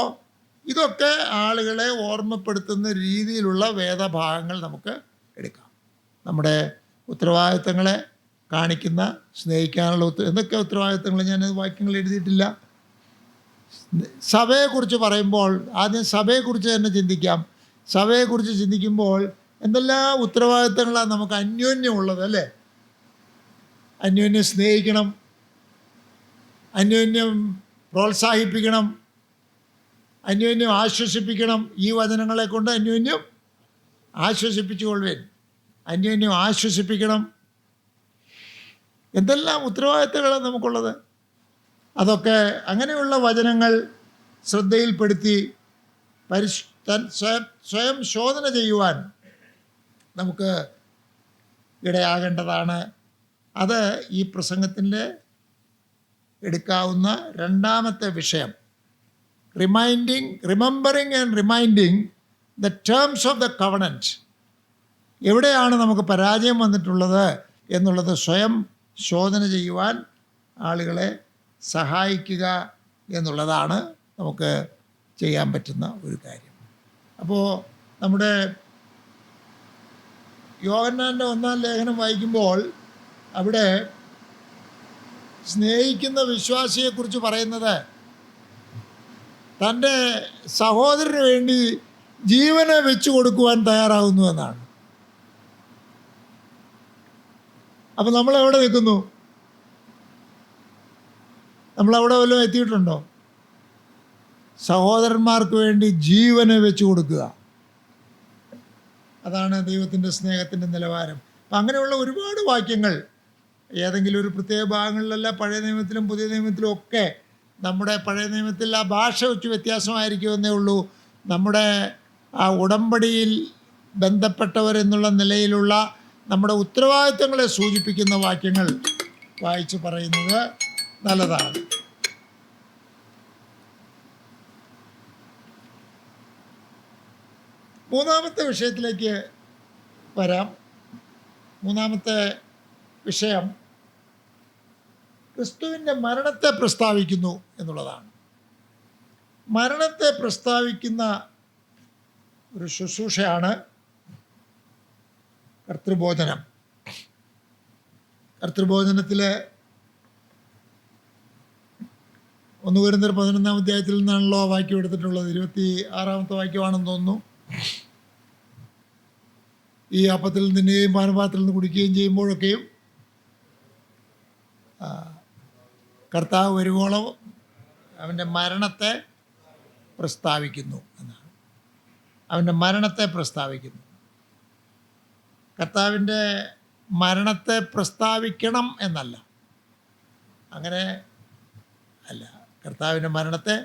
ഇതൊക്കെ ആളുകളെ ഓർമ്മപ്പെടുത്തുന്ന രീതിയിലുള്ള വേദഭാഗങ്ങൾ നമുക്ക് എടുക്കാം. നമ്മുടെ ഉത്തരവാദിത്തങ്ങളെ കാണിക്കുന്ന, സ്നേഹിക്കാനുള്ള എന്തൊക്കെ ഉത്തരവാദിത്തങ്ങൾ, ഞാൻ വാക്യങ്ങൾ എഴുതിയിട്ടില്ല. സഭയെക്കുറിച്ച് പറയുമ്പോൾ ആദ്യം സഭയെക്കുറിച്ച് തന്നെ ചിന്തിക്കാം. സഭയെക്കുറിച്ച് ചിന്തിക്കുമ്പോൾ എന്തെല്ലാം ഉത്തരവാദിത്തങ്ങളാണ് നമുക്ക് അന്യോന്യമുള്ളത്, അല്ലേ? അന്യോന്യം സ്നേഹിക്കണം, അന്യോന്യം പ്രോത്സാഹിപ്പിക്കണം, അന്യോന്യം ആശ്വസിപ്പിക്കണം. ഈ വചനങ്ങളെ കൊണ്ട് അന്യോന്യം ആശ്വസിപ്പിച്ചുകൊള്ളുവേൻ, അന്യോന്യം ആശ്വസിപ്പിക്കണം. എന്തെല്ലാം ഉത്തരവാദിത്തങ്ങളാണ് നമുക്കുള്ളത്. അതൊക്കെ അങ്ങനെയുള്ള വചനങ്ങൾ ശ്രദ്ധയിൽപ്പെടുത്തി സ്വയം ശോധന ചെയ്യുവാൻ നമുക്ക് ഇടയാകേണ്ടതാണ്. അത് ഈ പ്രസംഗത്തിൻ്റെ എടുക്കാവുന്ന രണ്ടാമത്തെ വിഷയം. Remembering and reminding the terms of the covenant. എവിടെയാണ് നമുക്ക് പരാജയം വന്നിട്ടുള്ളത് എന്നുള്ളത് സ്വയം ശോധന ചെയ്യുവാൻ ആളുകളെ സഹായിക്കുക എന്നുള്ളതാണ് നമുക്ക് ചെയ്യാൻ പറ്റുന്ന ഒരു കാര്യം. അപ്പോൾ നമ്മുടെ യോഹന്നാൻ്റെ 1-ാം ലേഖനം വായിക്കുമ്പോൾ അവിടെ സ്നേഹിക്കുന്ന വിശ്വാസിയെക്കുറിച്ച് പറയുന്നത് തൻ്റെ സഹോദരന് വേണ്ടി ജീവനെ വെച്ചു കൊടുക്കുവാൻ തയ്യാറാകുന്നു എന്നാണ്. അപ്പം നമ്മളെവിടെ നിൽക്കുന്നു? നമ്മളവിടെ വല്ലതും എത്തിയിട്ടുണ്ടോ? സഹോദരന്മാർക്ക് വേണ്ടി ജീവനെ വെച്ചു കൊടുക്കുക, അതാണ് ദൈവത്തിൻ്റെ സ്നേഹത്തിൻ്റെ നിലവാരം. അപ്പം അങ്ങനെയുള്ള ഒരുപാട് വാക്യങ്ങൾ ഏതെങ്കിലും ഒരു പ്രത്യേക ഭാഗങ്ങളിലല്ല, പഴയ നിയമത്തിലും പുതിയ നിയമത്തിലും ഒക്കെ. നമ്മുടെ പഴയ നിയമത്തിൽ ആ ഭാഷ വെച്ച് വ്യത്യാസമായിരിക്കുമെന്നേ ഉള്ളൂ. നമ്മുടെ ആ ഉടമ്പടിയിൽ ബന്ധപ്പെട്ടവരെന്നുള്ള നിലയിലുള്ള നമ്മുടെ ഉത്തരവാദിത്തങ്ങളെ സൂചിപ്പിക്കുന്ന വാക്യങ്ങൾ വായിച്ച് പറയുന്നത് നല്ലതാണ്. മൂന്നാമത്തെ വിഷയത്തിലേക്ക് വരാം. മൂന്നാമത്തെ വിഷയം ക്രിസ്തുവിൻ്റെ മരണത്തെ പ്രസ്താവിക്കുന്നു എന്നുള്ളതാണ്. മരണത്തെ പ്രസ്താവിക്കുന്ന ഒരു ശുശ്രൂഷയാണ് കർത്തൃഭോജനം. കർത്തൃഭോജനത്തിൽ 1 കൊരിന്ത്യർ 11-ാം അധ്യായത്തിൽ നിന്നാണല്ലോ വാക്യം എടുത്തിട്ടുള്ളത്. 26-ാമത്തെ വാക്യമാണെന്ന് തോന്നുന്നു. ഈ അപ്പത്തിൽ നിന്നുകയും പാനപാത്രത്തിൽ നിന്ന് കുടിക്കുകയും ചെയ്യുമ്പോഴൊക്കെയും കർത്താവ് വരുവോളം അവൻ്റെ മരണത്തെ പ്രസ്താവിക്കുന്നു എന്നാണ്. അവൻ്റെ മരണത്തെ പ്രസ്താവിക്കുന്നു. കർത്താവിൻ്റെ മരണത്തെ പ്രസ്താവിക്കണം എന്നല്ല, അങ്ങനെ അല്ല, കർത്താവിൻ്റെ മരണത്തെ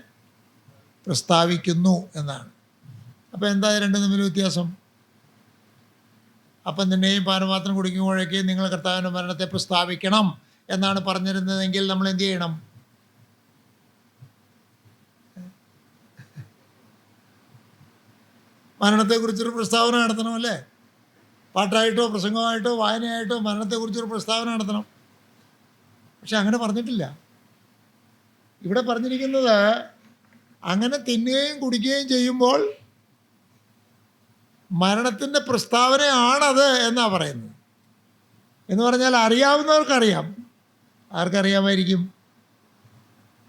പ്രസ്താവിക്കുന്നു എന്നാണ്. അപ്പോൾ എന്താ രണ്ടും തമ്മിൽ വ്യത്യാസം? അപ്പം നിന്നെയും പാനപാത്രം കുടിക്കുമ്പോഴേക്കും നിങ്ങൾ കർത്താവിൻ്റെ മരണത്തെ പ്രസ്താവിക്കണം എന്നാണ് പറഞ്ഞിരുന്നതെങ്കിൽ നമ്മൾ എന്ത് ചെയ്യണം? മരണത്തെക്കുറിച്ചൊരു പ്രസ്താവന നടത്തണം, അല്ലേ? പാട്ടായിട്ടോ പ്രസംഗമായിട്ടോ വായനയായിട്ടോ മരണത്തെക്കുറിച്ചൊരു പ്രസ്താവന നടത്തണം. പക്ഷെ അങ്ങനെ പറഞ്ഞിട്ടില്ല. ഇവിടെ പറഞ്ഞിരിക്കുന്നത് അങ്ങനെ തിന്നുകയും കുടിക്കുകയും ചെയ്യുമ്പോൾ മരണത്തിൻ്റെ പ്രസ്താവനയാണത് എന്നാണ് പറയുന്നത്. എന്ന് പറഞ്ഞാൽ അറിയാവുന്നവർക്കറിയാം. ആർക്കറിയാമായിരിക്കും?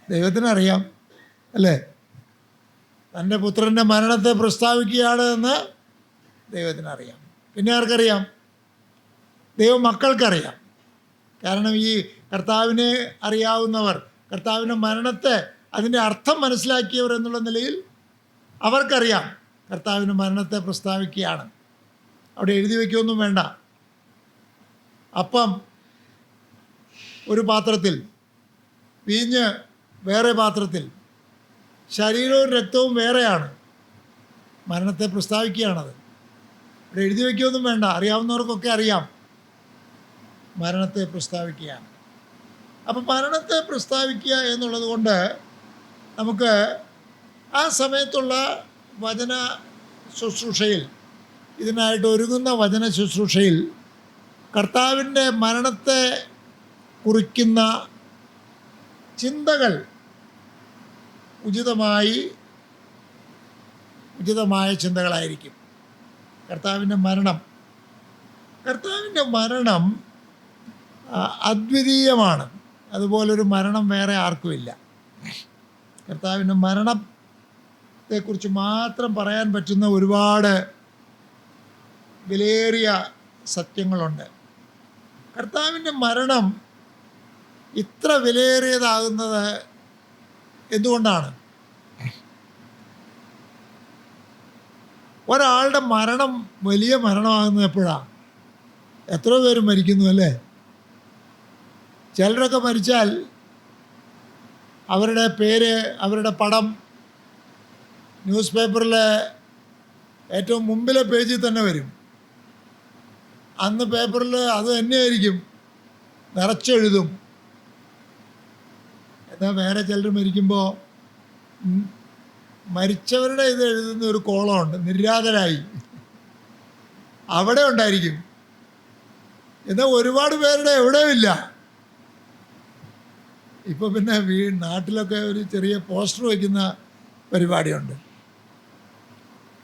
ദൈവത്തിനറിയാം, അല്ലേ? തൻ്റെ പുത്രൻ്റെ മരണത്തെ പ്രസ്താവിക്കുകയാണ് എന്ന് ദൈവത്തിനറിയാം. പിന്നെ ആർക്കറിയാം? ദൈവമക്കൾക്കറിയാം. കാരണം ഈ കർത്താവിനെ അറിയാവുന്നവർ, കർത്താവിൻ്റെ മരണത്തെ, അതിൻ്റെ അർത്ഥം മനസ്സിലാക്കിയവർ എന്നുള്ള നിലയിൽ അവർക്കറിയാം കർത്താവിൻ്റെ മരണത്തെ പ്രസ്താവിക്കുകയാണ്. അവിടെ എഴുതി വയ്ക്കുകയൊന്നും വേണ്ട. അപ്പം ഒരു പാത്രത്തിൽ, വീഞ്ഞ് വേറെ പാത്രത്തിൽ, ശരീരവും രക്തവും വേറെയാണ്. മരണത്തെ പ്രസ്താവിക്കുകയാണത്. ഇവിടെ എഴുതി വയ്ക്കുകയൊന്നും വേണ്ട. അറിയാവുന്നവർക്കൊക്കെ അറിയാം മരണത്തെ പ്രസ്താവിക്കുകയാണ്. അപ്പം മരണത്തെ പ്രസ്താവിക്കുക എന്നുള്ളത് കൊണ്ട് നമുക്ക് ആ സമയത്തുള്ള വചന ശുശ്രൂഷയിൽ ഇതിനായിട്ട് ഒരുങ്ങുന്ന വചന ശുശ്രൂഷയിൽ കർത്താവിൻ്റെ മരണത്തെ കുറിക്കുന്ന ചിന്തകൾ ഉചിതമായ ചിന്തകളായിരിക്കും. കർത്താവിൻ്റെ മരണം അദ്വിതീയമാണ്. അതുപോലൊരു മരണം വേറെ ആർക്കുമില്ല. കർത്താവിൻ്റെ മരണത്തെക്കുറിച്ച് മാത്രം പറയാൻ പറ്റുന്ന ഒരുപാട് വിലയേറിയ സത്യങ്ങളുണ്ട്. കർത്താവിൻ്റെ മരണം ഇത്ര വിലയേറിയതാകുന്നത് എന്തുകൊണ്ടാണ്? ഒരാളുടെ മരണം വലിയ മരണമാകുന്നത് എപ്പോഴാണ്? എത്രയോ പേര് മരിക്കുന്നു അല്ലേ? ചിലരൊക്കെ മരിച്ചാൽ അവരുടെ പേര്, അവരുടെ പടം ന്യൂസ് പേപ്പറിലെ ഏറ്റവും മുമ്പിലെ പേജിൽ തന്നെ വരും. അന്ന് പേപ്പറിൽ അത് തന്നെയായിരിക്കും നിറച്ചെഴുതും. എന്നാൽ വേറെ ചിലർ മരിക്കുമ്പോൾ മരിച്ചവരുടെ ഇത് എഴുതുന്ന ഒരു കോളമുണ്ട്, നിര്യാതരായി, അവിടെ ഉണ്ടായിരിക്കും. എന്നാൽ ഒരുപാട് പേരുടെ എവിടെയുമില്ല. ഇപ്പോൾ പിന്നെ നാട്ടിലൊക്കെ ഒരു ചെറിയ പോസ്റ്റർ വയ്ക്കുന്ന പരിപാടിയുണ്ട്.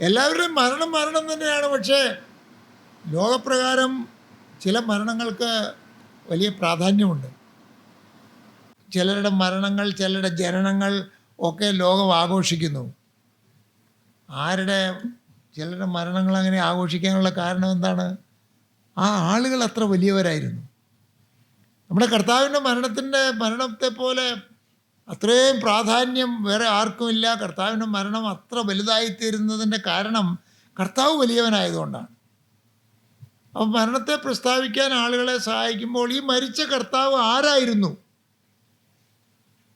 എല്ലാവരുടെയും മരണം തന്നെയാണ്. പക്ഷേ ലോകപ്രകാരം ചില മരണങ്ങൾക്ക് വലിയ പ്രാധാന്യമുണ്ട്. ചിലരുടെ മരണങ്ങൾ, ചിലരുടെ ജനനങ്ങൾ ഒക്കെ ലോകം ആഘോഷിക്കുന്നു. ചിലരുടെ മരണങ്ങൾ അങ്ങനെ ആഘോഷിക്കാനുള്ള കാരണം എന്താണ്? ആ ആളുകൾ അത്ര വലിയവരായിരുന്നു. നമ്മുടെ കർത്താവിൻ്റെ മരണത്തെ പോലെ അത്രയും പ്രാധാന്യം വേറെ ആർക്കുമില്ല. കർത്താവിൻ്റെ മരണം അത്ര വലുതായിത്തീരുന്നതിൻ്റെ കാരണം കർത്താവ് വലിയവനായതുകൊണ്ടാണ്. അപ്പം മരണത്തെ പ്രസ്താവിക്കാൻ ആളുകളെ സഹായിക്കുമ്പോൾ ഈ മരിച്ച കർത്താവ് ആരായിരുന്നു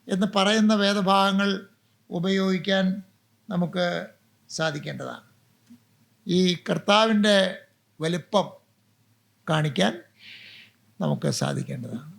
എന്ന് പറയുന്ന വേദഭാഗങ്ങൾ ഉപയോഗിക്കാൻ നമുക്ക് സാധിക്കേണ്ടതാണ്. ഈ കർത്താവിൻ്റെ വലിപ്പം കാണിക്കാൻ നമുക്ക് സാധിക്കേണ്ടതാണ്.